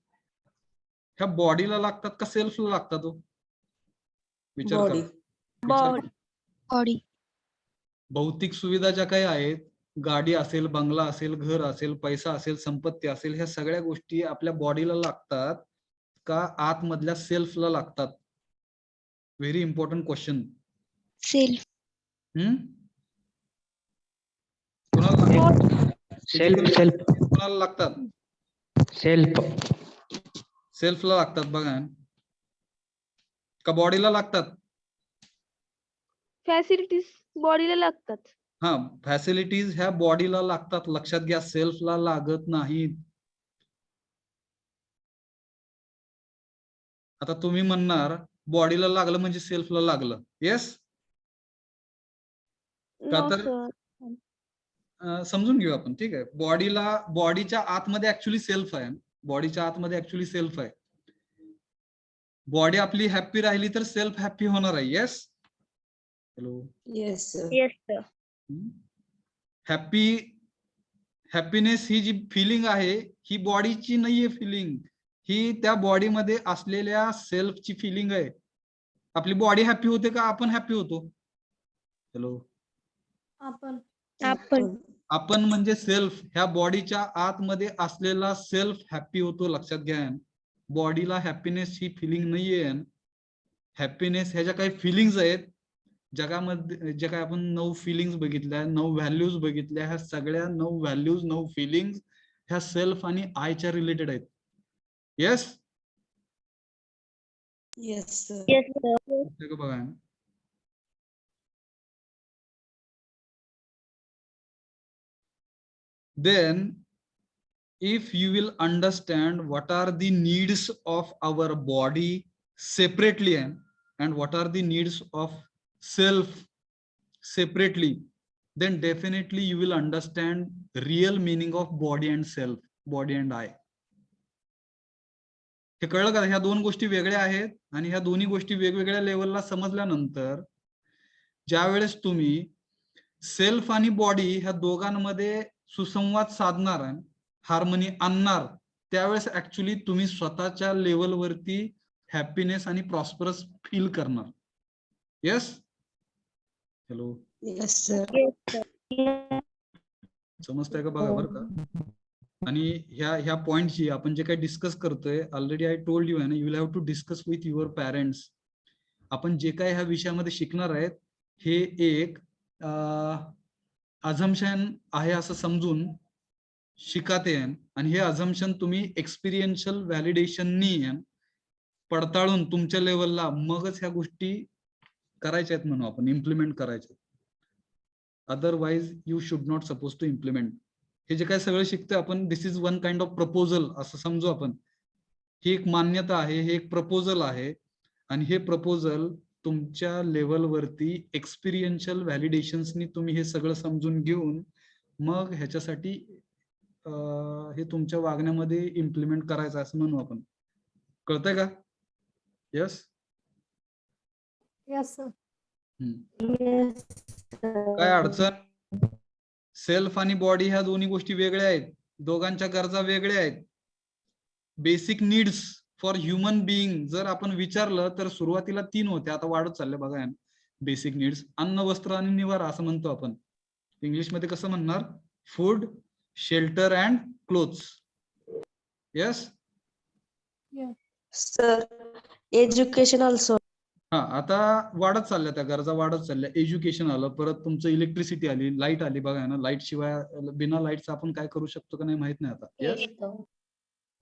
Speaker 1: ह्या बॉडीला लागतात का सेल्फला लागतात? हो, विचार
Speaker 2: Body.
Speaker 1: करा. विचार करा.
Speaker 4: Body.
Speaker 1: भौतिक सुविधा ज्या काही आहेत, गाडी असेल, बंगला असेल, घर असेल, पैसा असेल, संपत्ती असेल, ह्या सगळ्या गोष्टी आपल्या बॉडीला लागतात का आतमधल्या सेल्फला लागतात? Very important question.
Speaker 4: Self.
Speaker 1: कोणाला लागतात?
Speaker 6: सेल्फ
Speaker 1: कोणाला लागतात?
Speaker 6: सेल्फ
Speaker 1: सेल्फला लागतात बघा, का बॉडीला लागतात?
Speaker 3: फॅसिलिटीज बॉडीला लागतात.
Speaker 1: हा, फॅसिलिटीज ह्या बॉडीला लागतात, लक्षात घ्या, सेल्फला लागत नाहीत. आता तुम्ही म्हणणार बॉडीला लागलं म्हणजे सेल्फला लागलं. येस का?
Speaker 3: No,
Speaker 1: तर
Speaker 3: sir.
Speaker 1: समजून घेऊ आपण, ठीक आहे. बॉडीच्या आतमध्ये ऍक्च्युली सेल्फ आहे. बॉडीच्या आतमध्ये ऍक्च्युली सेल्फ आहे. बॉडी आपली हॅप्पी राहिली तर सेल्फ हॅप्पी होणार आहे. Yes. Hello.
Speaker 2: Yes, sir.
Speaker 4: Yes, sir.
Speaker 1: Happiness ही जी फिलिंग आहे, ही बॉडीची नाहीये फिलिंग, ही त्या बॉडीमध्ये असलेल्या सेल्फची फिलिंग आहे. आपली बॉडी हॅप्पी होते का आपण हॅप्पी होतो? हॅलो. आपण म्हणजे सेल्फ, ह्या बॉडीच्या आतमध्ये असलेला सेल्फ हॅप्पी होतो, लक्षात घ्या. बॉडीला हॅपीनेस ही फिलिंग नाहीये. हॅपीनेस ह्या ज्या काही फिलिंग्स आहेत जगामध्ये, जे काय आपण 9 फिलिंग्स बघितल्या, 9 व्हॅल्यूज बघितल्या, ह्या सगळ्या 9 व्हॅल्यूज, 9 फिलिंग्स ह्या सेल्फ आणि आयच्या रिलेटेड आहेत. Yes.
Speaker 2: Yes, sir.
Speaker 4: Yes, sir.
Speaker 1: बघा, then if you will understand what are the needs of our body separately and what are the needs of self separately, then definitely you will understand real meaning of body and self, body and I. हे कळलं का? ह्या दोन गोष्टी वेगळ्या आहेत आणि ह्या दोन्ही गोष्टी वेगवेगळ्या लेवलला समजल्यानंतर ज्या वेळेस तुम्ही सेल्फ आणि बॉडी ह्या दोघांमध्ये सुसंवाद साधणार, हार्मनी आणणार, त्यावेळेस ऍक्च्युली तुम्ही स्वतःच्या लेवलवरती हॅपीनेस आणि प्रॉस्परस फील करणार. Yes. Hello.
Speaker 2: Yes, sir.
Speaker 4: Yes, sir.
Speaker 1: समजतंय का? बघा बरं का. आणि ह्या पॉइंटची आपण जे काही डिस्कस करतोय, ऑलरेडी आय टोल्ड यू आहे ना, you will have to discuss with your parents. आपण जे काही ह्या विषयामध्ये शिकणार आहेत, हे एक अझम्पशन आहे असं समजून शिकाते, आणि हे अझम्पशन तुम्ही एक्सपिरियन्शियल व्हॅलिडेशननी पडताळून तुमच्या लेवलला मगच ह्या गोष्टी करायच्या आहेत, म्हणून आपण इम्प्लिमेंट करायचे. Otherwise you should not suppose to implement. हे जे काय सगळं शिकतोय आपण, this is one kind of proposal असं समजू आपण. ही एक मान्यता आहे, हे एक प्रपोजल आहे, आणि हे प्रपोजल तुमच्या लेवलवरती एक्सपिरियन्शियल व्हॅलिडेशन्सनी तुम्ही हे सगळं समजून घेऊन मग ह्याच्यासाठी हे तुमच्या वागण्यामध्ये इम्प्लिमेंट करायचं असं म्हणू आपण. कळतंय का? Yes.
Speaker 2: Yes, sir.
Speaker 4: Yes, sir.
Speaker 1: काय अडचण? सेल्फ आणि बॉडी ह्या दोन्ही गोष्टी वेगळ्या आहेत, दोघांच्या गरजा वेगळ्या आहेत. Basic needs for human being जर आपण विचारलं तर सुरुवातीला 3 होते, आता वाढत चालले बघा. बेसिक नीड्स अन्न, वस्त्र आणि निवारा असं म्हणतो आपण. इंग्लिशमध्ये कसं म्हणणार? Food, shelter and clothes. Yes.
Speaker 5: Sir, education also.
Speaker 1: हा, आता वाढत चालल्या त्या गरजा, वाढत चालल्या. एज्युकेशन आलं, परत तुमचं इलेक्ट्रिसिटी आली, लाईट आली बघा ना. लाईट शिवाय, बिना लाईटचं आपण काय करू शकतो का नाही माहित नाही आता. येस.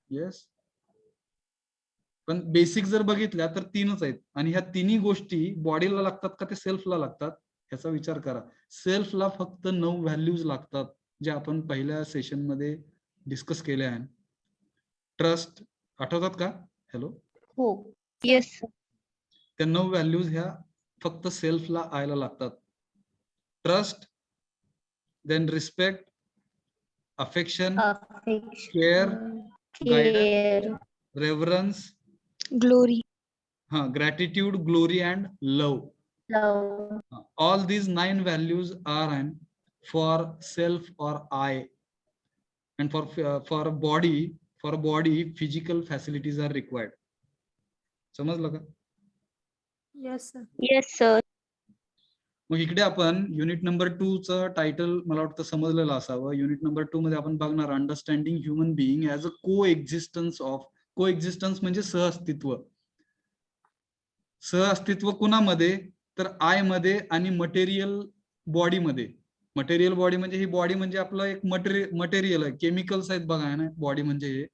Speaker 1: येस. पण बेसिक जर बघितल्या तर 3च आहेत, आणि ह्या तिन्ही गोष्टी बॉडीला लागतात का ते सेल्फला लागतात ह्याचा विचार करा. सेल्फला फक्त 9 व्हॅल्यूज लागतात. जे आपण पहिल्या सेशन मध्ये डिस्कस केले आहे. ट्रस्ट आठवतात का? हॅलो,
Speaker 5: हो.
Speaker 4: Yes.
Speaker 1: त्या 9 व्हॅल्यूज ह्या फक्त सेल्फला आयला लागतात. Trust, then respect, affection, care, guidance,
Speaker 5: Care.
Speaker 1: Reverence,
Speaker 4: Glory.
Speaker 1: Gratitude, glory and love.
Speaker 5: Love.
Speaker 1: All these 9 values are for self or I, and for a body physical facilities are required. समजलं का?
Speaker 5: Yes, sir.
Speaker 4: Yes, sir.
Speaker 1: मग इकडे आपण युनिट नंबर 2 चं टायटल मला वाटतं समजलेलं असावं. युनिट नंबर 2 मध्ये आपण बघणार understanding human being as a को एक्झिस्टन्स म्हणजे सहअस्तित्व. सहअस्तित्व कुणामध्ये? तर आय मध्ये आणि मटेरियल बॉडीमध्ये. मटेरियल बॉडी म्हणजे ही बॉडी म्हणजे आपलं एक मटेरियल आहे, केमिकल्स आहेत बघा आहे ना. बॉडी म्हणजे हे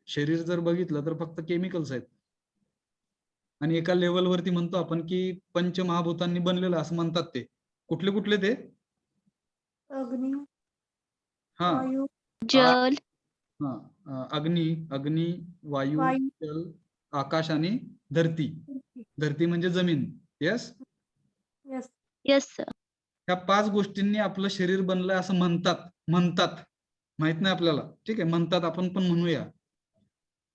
Speaker 1: शरीर जर बघितलं तर फक्त केमिकल्स आहेत. आणि एका लेवलवरती म्हणतो आपण की पंचमहाभूतांनी बनलेलं असं म्हणतात. ते कुठले कुठले ते?
Speaker 5: अग्नी,
Speaker 1: हा
Speaker 5: वायू,
Speaker 4: Jal.
Speaker 1: अग्नी, वायू,
Speaker 5: वायू.
Speaker 1: जल, आकाश आणि धरती. धरती म्हणजे जमीन. Yes,
Speaker 5: Yes.
Speaker 4: Yes, sir.
Speaker 1: ह्या 5 गोष्टींनी आपलं शरीर बनलंय असं म्हणतात. माहित नाही आपल्याला, ठीक आहे, म्हणतात. आपण पण म्हणूया.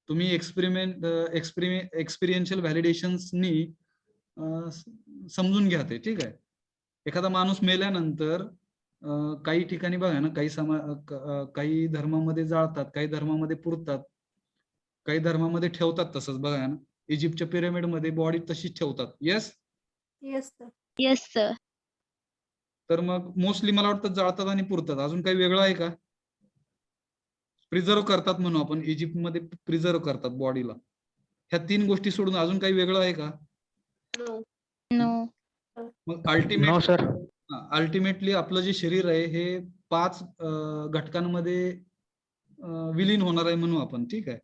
Speaker 1: तुम्ही एक्सपिरियन्शियल व्हॅलिडेशन्सनी समजून घ्या ते, ठीक आहे. एखादा माणूस मेल्यानंतर काही ठिकाणी बघा ना, काही धर्मामध्ये जाळतात, काही धर्मामध्ये पुरतात, काही धर्मामध्ये ठेवतात. तसंच बघा ना, इजिप्तच्या पिरामिड मध्ये बॉडी तशीच ठेवतात. Yes.
Speaker 5: Yes, sir.
Speaker 4: Yes, sir.
Speaker 1: तर मग मोस्टली मला वाटतं जाळतात आणि पुरतात. अजून काही वेगळं आहे का? प्रिझर्व करतात म्हणून आपण, इजिप्तमध्ये प्रिझर्व करतात बॉडीला. ह्या 3 गोष्टी सोडून अजून काही वेगळं आहे का?
Speaker 5: No.
Speaker 4: No.
Speaker 1: मग
Speaker 6: No, sir.
Speaker 1: अल्टिमेटली आपलं जे शरीर आहे हे 5 घटकांमध्ये विलीन होणार आहे म्हणू आपण, ठीक आहे.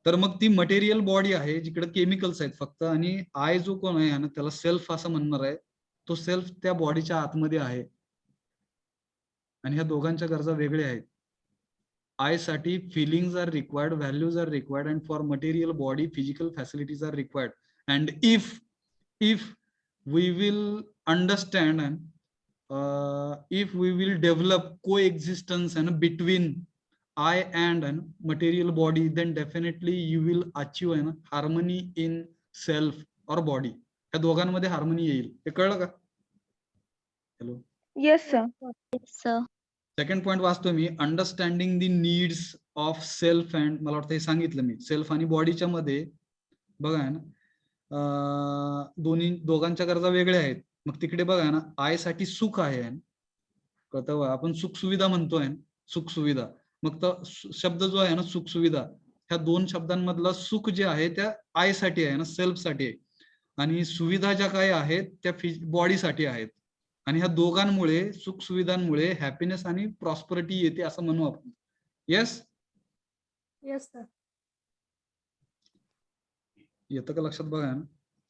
Speaker 1: तर मग ती मटेरियल बॉडी आहे जिकडे केमिकल्स आहेत फक्त, आणि आय जो कोण आहे ना त्याला सेल्फ असं म्हणणार आहे. तो सेल्फ त्या बॉडीच्या आतमध्ये आहे. आणि ह्या दोघांच्या गरजा वेगळ्या आहेत. आय साठी feelings are required, values are required, and for material body physical facilities are required. And if we will understand and if we will develop coexistence and between I and material body, then definitely you will achieve harmony in self or body. या दोघांमध्ये हार्मनी येईल. हे कळलं का? Hello.
Speaker 3: Yes, sir.
Speaker 4: Yes, sir.
Speaker 1: Second point वाचतो मी, understanding the needs of self and, मला वाटतं हे सांगितलं मी. सेल्फ आणि बॉडीच्या मध्ये बघा ना, दोघांच्या गरजा वेगळ्या आहेत. मग तिकडे बघा ना, आय साठी सुख आहे, कळतं? आपण सुख सुविधा म्हणतोय, सुख सुविधा. मग तो शब्द जो आहे ना सुख सुविधा, ह्या 2 शब्दांमधला सुख जे आहे त्या आय साठी आहे ना, सेल्फ साठी आहे. आणि सुविधा ज्या काय आहेत त्या बॉडी साठी आहेत. आणि ह्या दोघांमुळे, सुख सुविधांमुळे हॅपीनेस आणि प्रॉस्परिटी येते असं म्हणू आपण. येस.
Speaker 5: Yes, sir.
Speaker 1: येतं का लक्षात? बघा ना,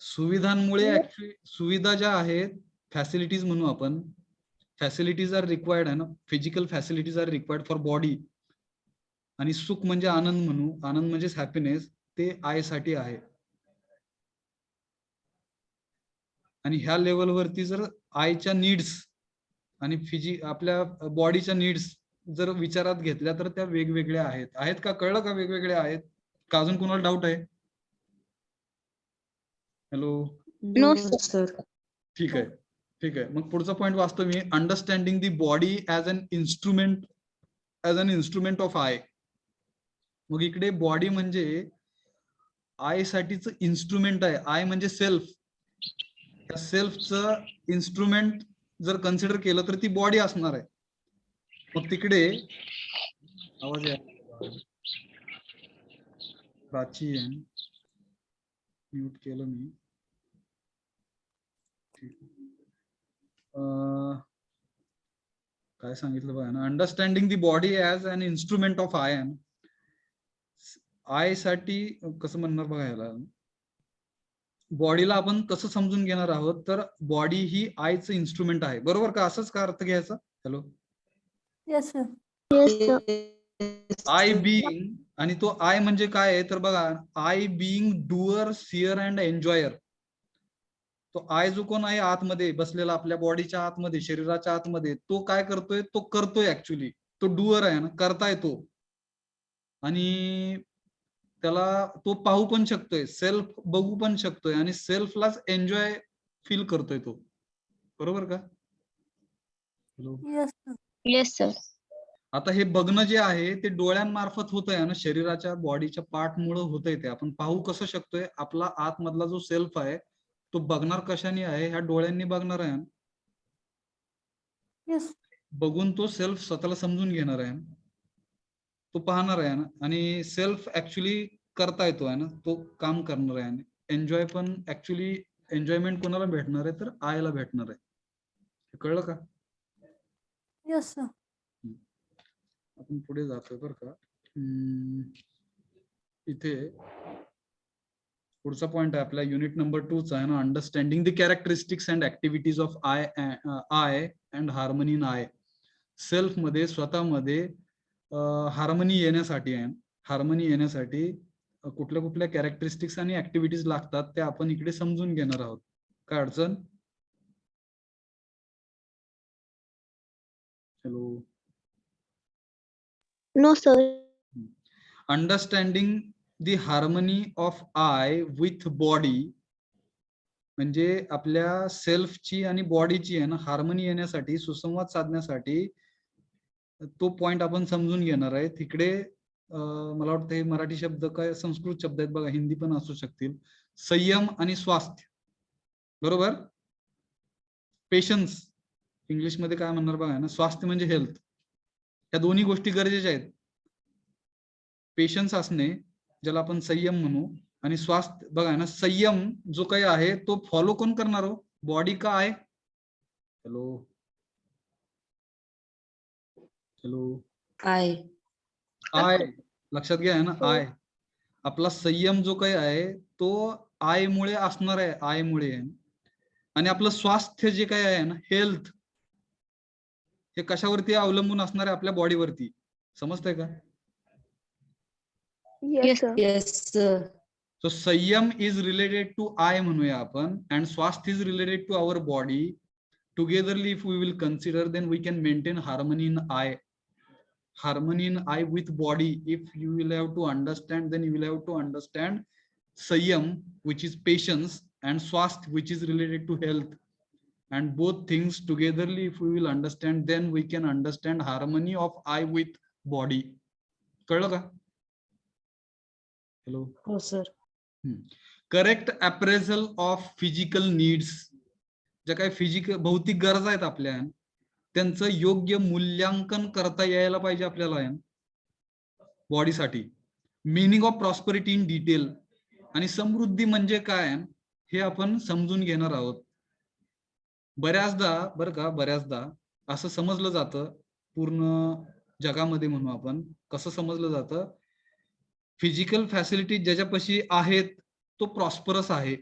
Speaker 1: सुविधांमुळे ऍक्च्युअली सुविधा ज्या आहेत, फॅसिलिटीज म्हणू आपण, फॅसिलिटीज आर रिक्वायर्ड आहे ना, physical facilities are required for body. आणि सुख म्हणजे आनंद म्हणू, आनंद म्हणजेच हॅपीनेस, ते आय साठी आहे. आणि ह्या लेवलवरती जर आयच्या नीड्स आणि आपल्या बॉडीच्या नीड्स जर विचारात घेतल्या तर त्या वेगवेगळ्या आहेत का? कळलं का वेगवेगळ्या आहेत का? अजून कोणाला डाऊट आहे? हॅलो.
Speaker 4: No,
Speaker 5: No, sir.
Speaker 1: ठीक आहे. मग पुढचा पॉइंट वाचतो मी, understanding the body as an instrument of I. मग इकडे बॉडी म्हणजे आय साठीच इन्स्ट्रुमेंट आहे. आय म्हणजे सेल्फ. त्या सेल्फचं इन्स्ट्रुमेंट जर कन्सिडर केलं तर ती बॉडी असणार आहे. मग तिकडे आवाज प्राची म्यूट केलं मी. काय सांगितलं बघा ना, understanding the body as an instrument of I. I साठी कसं म्हणणार बघा याला, बॉडीला आपण कसं समजून घेणार आहोत, तर बॉडी ही आयचं इन्स्ट्रुमेंट आहे, बरोबर का? असंच का अर्थ घ्यायचा? Hello,
Speaker 5: Yes, sir.
Speaker 1: I being, आणि तो आय म्हणजे काय आहे तर बघा, I being doer, सिअर and enjoyer. तो आय जो कोण आहे आतमध्ये बसलेला, आपल्या बॉडीच्या आतमध्ये, शरीराच्या आतमध्ये, तो काय करतोय? तो करतोय ऍक्च्युली, तो डुअर आहे ना, करताय तो. आणि त्याला तो पाहू पण शकतोय, सेल्फ बघू पण शकतोय, आणि सेल्फलाच एन्जॉय फील करतोय तो, बरोबर का? Hello,
Speaker 5: Yes, sir.
Speaker 4: Yes, sir.
Speaker 1: आता हे बघणं जे आहे ते डोळ्यांमार्फत होत आहे ना, शरीराच्या बॉडीच्या पार्ट मुळे होत आहे. ते आपण पाहू कसं शकतोय? आपला आतमधला जो सेल्फ आहे तो बघणार कशाने आहे? ह्या डोळ्यांनी बघणार आहे.
Speaker 5: Yes.
Speaker 1: बघून तो सेल्फ स्वतःला समजून घेणार आहे, तो पाहणार आहे ना, आणि सेल्फ ऍक्च्युली करता येतो आहे ना, तो काम करणार आहे. एन्जॉय पण ऍक्च्युली एन्जॉयमेंट कोणाला भेटणार आहे? तर आयला भेटणार आहे. हे कळलं का?
Speaker 5: Yes, sir.
Speaker 1: आपण पुढे जातोय बरं का. इथे पुढचा पॉइंट आहे आपल्या युनिट नंबर 2 चा आहे ना, understanding the characteristics and activities of I and harmony in I. Self मध्ये, स्वतःमध्ये हार्मनी येण्यासाठी आहे, हार्मनी येण्यासाठी कुठल्या कुठल्या कॅरेक्टरिस्टिक्स आणि ऍक्टिव्हिटीज लागतात ते आपण इकडे समजून घेणार आहोत. काय अडचण? Hello,
Speaker 4: No, sir.
Speaker 1: Understanding the harmony of I with body, म्हणजे आपल्या सेल्फची आणि बॉडीची आहे ना हार्मनी येण्यासाठी, सुसंवाद साधण्यासाठी तो पॉइंट आपण समजून घेणार आहे. तिकडे मला वाटतं हे मराठी शब्द काय संस्कृत शब्द आहेत बघा, हिंदी पण असू शकतील. संयम आणि स्वास्थ्य, बरोबर? पेशन्स इंग्लिश मध्ये काय म्हणणार बघा ना, स्वास्थ्य म्हणजे हेल्थ. या दोन्ही गोष्टी गरजेच्या आहेत. पेशन्स असणे, ज्याला आपण संयम म्हणू, आणि स्वास्थ्य बघा ना, संयम जो काही आहे तो फॉलो कोण करणार हो? बॉडी का आहे? हॅलो, हॅलो, आय लक्षात घ्या ना, आय. आपला संयम जो काही आहे तो आय मुळे असणार आहे, आय मुळे. आणि आपलं स्वास्थ्य जे काही आहे ना, हेल्थ, हे कशावरती अवलंबून असणार आहे? आपल्या बॉडीवरती. समजतंय का?
Speaker 3: Yes, sir.
Speaker 2: Yes, sir.
Speaker 1: So संयम is related to I म्हणूया आपण, and स्वास्थ्य is related to our body. Togetherly, if we will consider, then we can maintain harmony in I. Harmony in I with body. If you will have to understand, then you will have to understand संयम, which is patience, and स्वास्थ्य, which is related to health. And both things togetherly, if we will understand, then we can understand harmony of I with body. कळलं का? हॅलो,
Speaker 2: हो sir.
Speaker 1: Correct appraisal of physical needs, ज्या काही फिजिकल भौतिक गरजा आहेत आपल्या, त्यांचं योग्य मूल्यांकन करता यायला पाहिजे आपल्याला बॉडीसाठी. Meaning of prosperity in detail, आणि समृद्धी म्हणजे काय हे आपण समजून घेणार आहोत. बऱ्याचदा बरं का, बऱ्याचदा असं समजलं जातं पूर्ण जगामध्ये, म्हणू आपण कसं समजलं जातं, फिजिकल फॅसिलिटी ज्याच्यापाशी आहेत तो प्रॉस्परस आहे,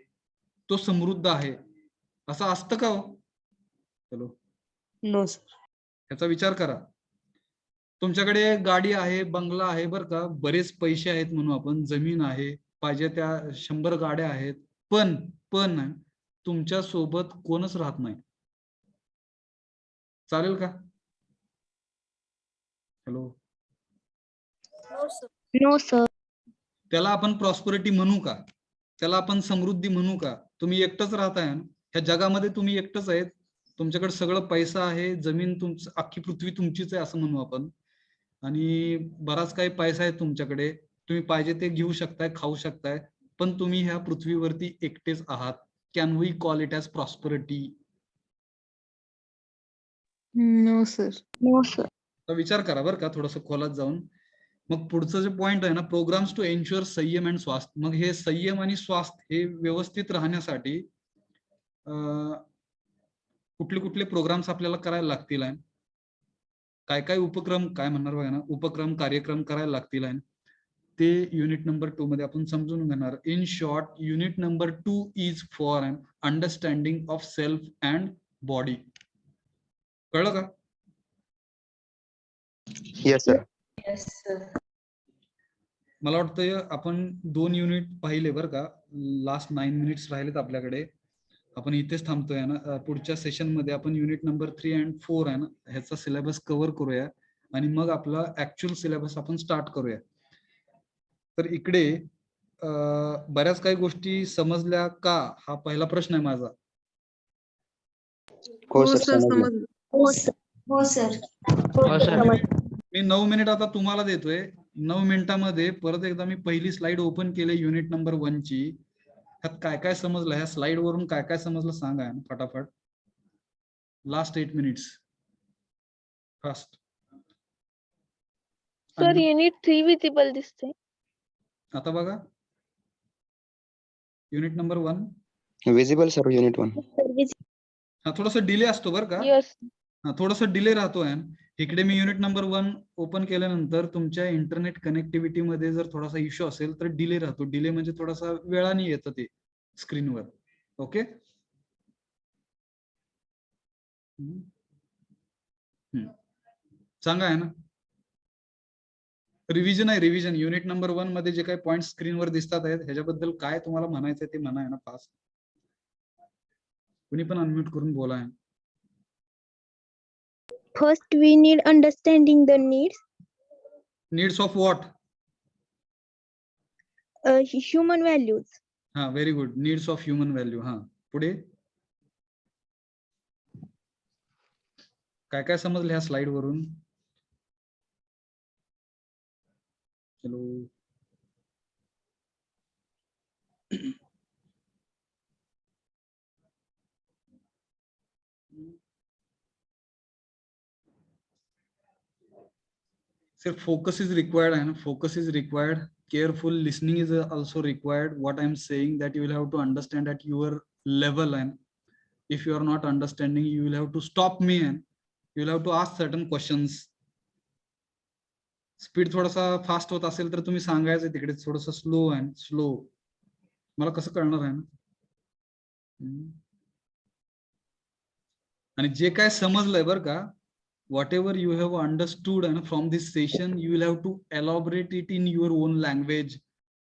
Speaker 1: तो समृद्ध आहे. असं असतं का हो? चलो,
Speaker 2: No sir.
Speaker 1: ह्याचा विचार करा. तुमच्याकडे गाडी आहे, बंगला आहे, बरं का, बरेच पैसे आहेत म्हणू आपण, जमीन आहे, पाहिजे त्या 100 गाड्या आहेत, पण तुमच्या सोबत कोणच राहत नाही. चालेल का? Hello,
Speaker 5: No, sir.
Speaker 4: No, sir.
Speaker 1: त्याला आपण प्रॉस्पेरिटी म्हणू का? त्याला आपण समृद्धी म्हणू का? तुम्ही एकटंच राहताय ह्या जगामध्ये, तुम्ही एकटंच आहेत, तुमच्याकडे सगळं पैसा आहे, जमीन तुमचं, अख्खी पृथ्वी तुमचीच आहे असं म्हणू आपण, आणि बराच काही पैसा आहे तुमच्याकडे, तुम्ही पाहिजे ते घेऊ शकताय, खाऊ शकताय, पण तुम्ही ह्या पृथ्वीवरती एकटेच आहात. Can we call it as prosperity?
Speaker 2: No sir.
Speaker 4: No, sir.
Speaker 1: तर विचार करा बरं का, थोडंसं खोलात जाऊन. मग पुढचं जे पॉइंट आहे ना, प्रोग्राम्स टू एन्श्युअर संयम अँड स्वास्थ्य. मग हे संयम आणि स्वास्थ्य हे व्यवस्थित राहण्यासाठी कुठले कुठले प्रोग्राम्स आपल्याला करायला लागतील काय काय उपक्रम, काय म्हणणार बघा ना, उपक्रम कार्यक्रम करायला लागतील ते युनिट नंबर 2 मध्ये आपण समजून घेणार. In short, unit number 2 is for an understanding of self and body. कळलं का?
Speaker 6: Yes, sir.
Speaker 2: Yes, sir.
Speaker 1: मला वाटतं आपण 2 युनिट पाहिले बरं का. लास्ट 9 मिनिट्स राहिलेत आपल्याकडे. आपण इथेच थांबतोय ना. पुढच्या सेशन मध्ये आपण युनिट नंबर 3 अँड 4 आहे ना, ह्याचा सिलेबस कव्हर करूया आणि मग आपला ऍक्च्युअल सिलेबस आपण स्टार्ट करूया. तर इकडे बऱ्याच काही गोष्टी समजल्या का, हा पहिला प्रश्न आहे माझा.
Speaker 6: हो सर, समजलं.
Speaker 2: समजलं.
Speaker 5: हो सर. हो सर.
Speaker 6: हो सर.
Speaker 1: मी 9 मिनिट आता तुम्हाला देतोय. 9 मिनिटामध्ये परत एकदा मी पहिली स्लाइड ओपन केली युनिट नंबर 1 ची. ह्यात काय काय समजलं, ह्या स्लाइड वरून काय काय समजलं सांगा ना फटाफट. Last 8 minutes fast.
Speaker 3: Sir unit 3 visible दिसते.
Speaker 1: आता बघा unit number 1.
Speaker 6: Visible, sir, unit 1.
Speaker 1: हा थोडासा डिले असतो बरं का.
Speaker 3: यस.
Speaker 1: हा थोडासा डिले राहतोय. इकडे मी युनिट नंबर 1 ओपन केल्यानंतर तुमच्या इंटरनेट कनेक्टिव्हिटी मध्ये जर थोडासा इश्यू असेल तर डिले राहतो. डिले म्हणजे थोडासा वेळाने येतं ते स्क्रीनवर. ओके. सांगा आहे ना. रिव्हिजन आहे, रिव्हिजन. युनिट नंबर 1 मध्ये जे काही पॉइंट स्क्रीनवर दिसतात आहेत ह्याच्याबद्दल काय तुम्हाला म्हणायचं ते म्हणा आहे ना फास्ट. कुणी पण अनम्यूट करून बोला आहे.
Speaker 4: First, we need understanding the needs,
Speaker 1: needs of what?
Speaker 4: human values.
Speaker 1: हा very good. Needs of human value. हा पुढे काय काय समजलं ह्या स्लाइड वरून? चलो sir, focus is required and focus is required. Careful listening is also required. What I'm saying that you will have to understand at your level, and if you are not understanding you will have to stop me and you will have to ask certain questions. Speed थोडासा फास्ट होत असेल तर तुम्ही सांगायचं, तिकडे थोडस स्लो आहे, स्लो. मला कसं कळणार आहे ना. आणि जे काय समजलंय बरं का, whatever you have understood and from this session you will have to elaborate it in your own language.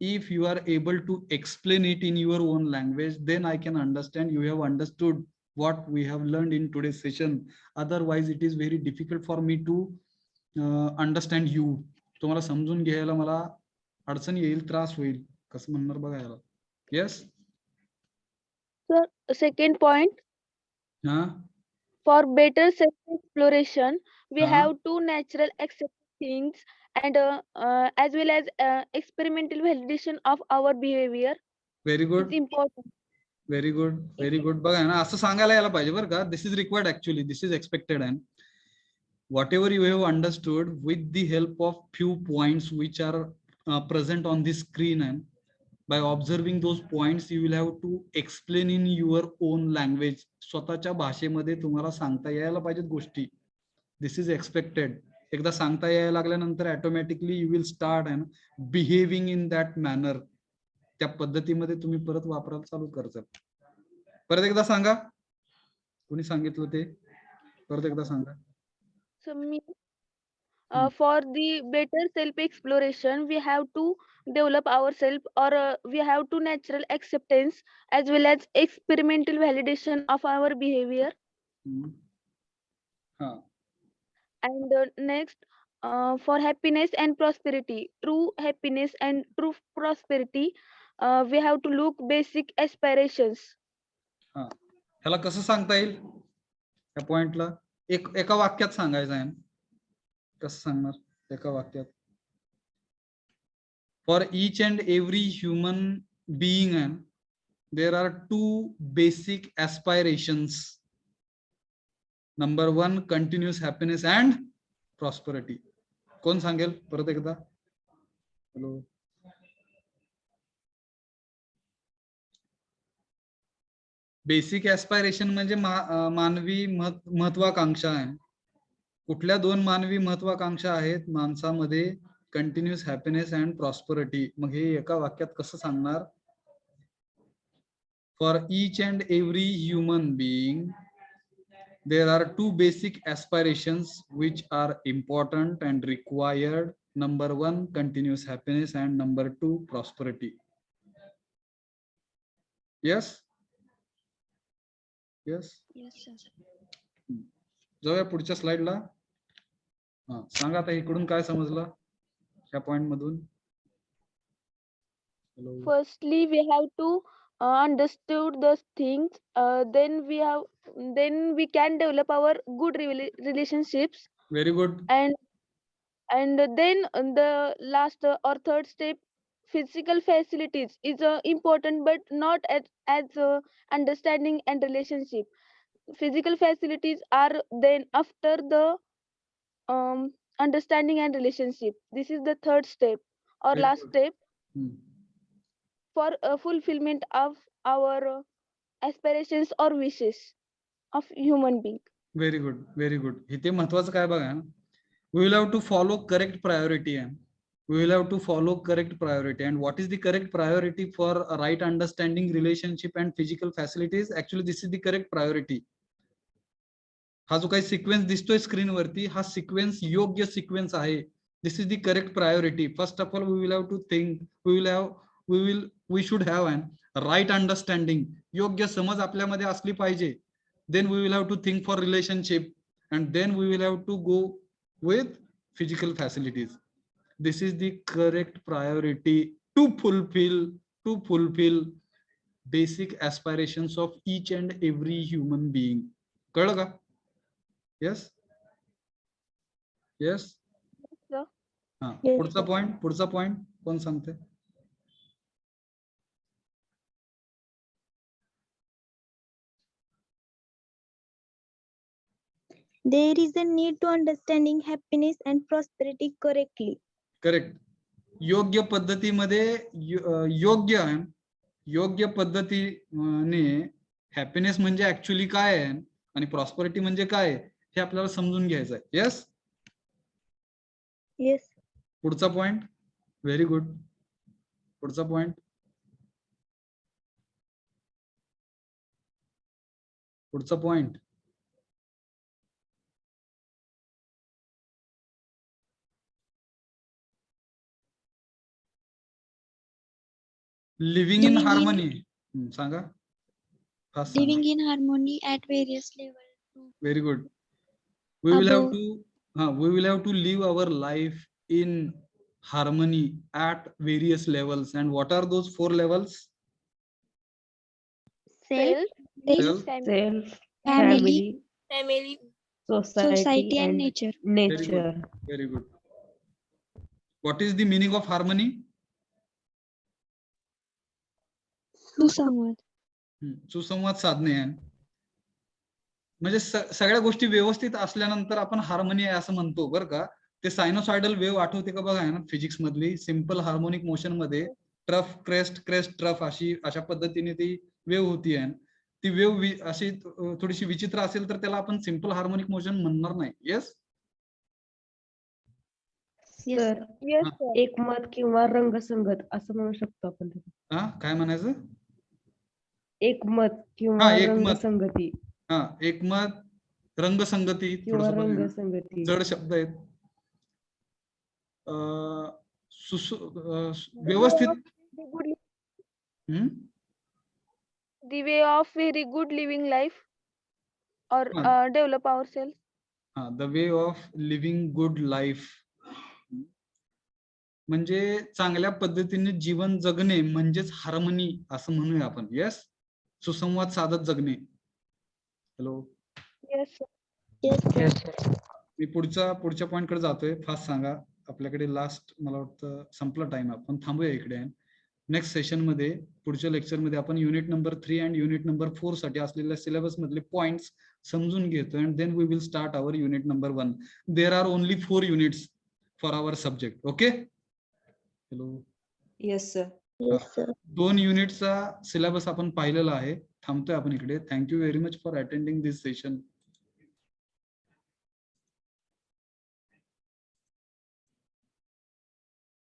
Speaker 1: If you are able to explain it in your own language, then I can understand you have understood what we have learned in today's session. Otherwise it is very difficult for me to understand you. तुम्हाला समजून घ्यायला मला अडचण येईल, त्रास होईल. कसं म्हणणार बघा याला. Yes
Speaker 3: sir second point.
Speaker 1: हा
Speaker 3: For better self-exploration, we
Speaker 1: Uh-huh.
Speaker 3: have to natural accept things and as well as experimental validation of our behavior
Speaker 1: very good,
Speaker 3: is important.
Speaker 1: Very good, very good. बघा ना असं सांगायला यायला पाहिजे बरं का. This is required actually, this is expected. And whatever you have understood with the help of few points which are present on the screen, and by observing those points you will have to explain in your own language. स्वतःच्या भाषेमध्ये तुम्हाला सांगता यायला पाहिजेत गोष्टी. दिस इज एक्सपेक्टेड. एकदा सांगता यायला लागल्यानंतर automatically you will start and behaving in that manner. त्या पद्धतीमध्ये तुम्ही परत वापरायला चालू करतात. परत एकदा सांगा, कुणी सांगितलं ते परत एकदा सांगा.
Speaker 3: So for the better self-exploration, we have to develop ourselves, or we have to natural acceptance as well as experimental validation of our behavior.
Speaker 1: हा
Speaker 3: And next, for happiness and prosperity, true happiness and true prosperity, we have to look basic aspirations.
Speaker 1: हा ह्याला कसं सांगता येईल? या पॉइंटला एका वाक्यात सांगायचं आहे. कसं सांगणार एका वाक्यात? For each and every human being and there are two basic aspirations. Number 1 continuous happiness and prosperity. कोण सांगेल परत एकदा? हॅलो. बेसिक ऍस्पायरेशन म्हणजे मानवी महत्वाकांक्षा आहे. कुठल्या 2 मानवी महत्वाकांक्षा आहेत माणसामध्ये? Continuous happiness and prosperity. मग हे एका वाक्यात कसं सांगणार? For each and every human being there are two basic aspirations which are important and required. Number one, continuous happiness, and number two, prosperity. Yes? Yes?
Speaker 4: Yes, sir.
Speaker 1: जाऊया पुढच्या स्लाइडला. हा, सांगा आता इकडून काय समजलं ह्या पॉइंट मधून? Hello.
Speaker 3: Firstly, we have to understood those things. Then we can develop our good relationships,
Speaker 1: very good.
Speaker 3: and then the last or third step, physical facilities is important, but not as understanding and relationship. Physical facilities are then after the understanding and relationship. This is the third step or
Speaker 1: Very
Speaker 3: last
Speaker 1: good.
Speaker 3: step for fulfillment of our aspirations or wishes of human being.
Speaker 1: Very good, very good. इथे महत्वाचं काय बघा, we will have to follow correct priority and we will have to follow correct priority. And what is the correct priority for a right understanding, relationship and physical facilities? Actually this is the correct priority. हा जो काही सिक्वेन्स दिसतोय स्क्रीन वरती, हा सिक्वेन्स योग्य सिक्वेन्स आहे. This is the correct priority. First of all we will have to think, we should have an right understanding. योग्य समज आपल्यामध्ये असली पाहिजे. Then we will have to think for relationship, and then we will have to go with physical facilities. This is the correct priority to fulfill basic aspirations of each and every human being. कळलं का? Yes? Yes?
Speaker 3: Sir.
Speaker 1: हा,
Speaker 4: Yes,
Speaker 1: पुढचा पॉइंट कोण सांगते?
Speaker 4: There is a need to understanding happiness and prosperity correctly.
Speaker 1: Correct. योग्य पद्धतीमध्ये योग्य पद्धतीने हॅपीनेस म्हणजे ऍक्च्युली काय आहे आणि प्रॉस्परिटी म्हणजे काय आहे हे आपल्याला समजून घ्यायचं आहे. येस?
Speaker 4: Yes.
Speaker 1: पुढचा पॉइंट. Very good. पुढचा पॉइंट. पुढचा पॉइंट. Living in harmony. सांगा.
Speaker 5: Living in harmony at various levels.
Speaker 1: Very good. We will have
Speaker 5: Above.
Speaker 1: we will have to live our life in harmony at various levels. And what are those 4 levels?
Speaker 4: Self,
Speaker 1: Self.
Speaker 2: Self,
Speaker 5: Family,
Speaker 2: family,
Speaker 5: society and nature.
Speaker 1: Very good. Very good. What is the meaning of harmony?
Speaker 5: सुसंवाद.
Speaker 1: सुसंवाद साधणे आहे. म्हणजे सगळ्या गोष्टी व्यवस्थित असल्यानंतर आपण हार्मनी आहे असं म्हणतो बरं का. ते सायनोसॉइडल वेव्ह आठवते का बघा ना, फिजिक्स मधली सिंपल हार्मोनिक मोशन मध्ये ट्रफ क्रेस्ट क्रेस्ट ट्रफ अशा पद्धतीने ती वेव्ह होती आहे. ती वेव्ह अशी थोडीशी विचित्र असेल तर त्याला आपण सिंपल हार्मोनिक मोशन म्हणणार नाही. येस?
Speaker 2: Sir,
Speaker 3: Yes, sir.
Speaker 2: एकमत किंवा रंगसंगत असं म्हणू शकतो आपण.
Speaker 1: हा, काय म्हणायचं?
Speaker 2: एकमत किंवा
Speaker 1: एकमत.
Speaker 2: रंगसंगती.
Speaker 1: हा, एकमत, रंगसंगती.
Speaker 2: किंवा
Speaker 1: थोडंसं बघा ना.
Speaker 2: रंगसंगती.
Speaker 1: जड शब्द आहेत. व्यवस्थित.
Speaker 3: The way of very good living life or develop ourselves.
Speaker 1: The way of living good life म्हणजे चांगल्या पद्धतीने जीवन जगणे म्हणजेच हार्मनी असं म्हणूया आपण. येस? सुसंवाद साधत जगणे. हॅलो.
Speaker 3: Yes, sir.
Speaker 4: yes,
Speaker 1: मी पुढच्या पॉइंट कडे जातोय. फास्ट सांगा. आपल्याकडे लास्ट मला वाटतं संपला टाइम. आपण थांबूया इकडे. नेक्स्ट सेशन मध्ये पुढच्या लेक्चर मध्ये आपण युनिट नंबर 3 आणि युनिट नंबर 4 साठी असलेल्या सिलेबस मधले पॉइंट्स समजून घेतोय. And then we will start our unit number 1. There are only 4 units for our subject. Okay? Hello.
Speaker 2: Yes sir.
Speaker 4: yes, sir.
Speaker 1: 2 युनिटचा सिलेबस आपण पाहिलेला आहे. थांबतोय आपण इकडे. Thank you very much for attending this session.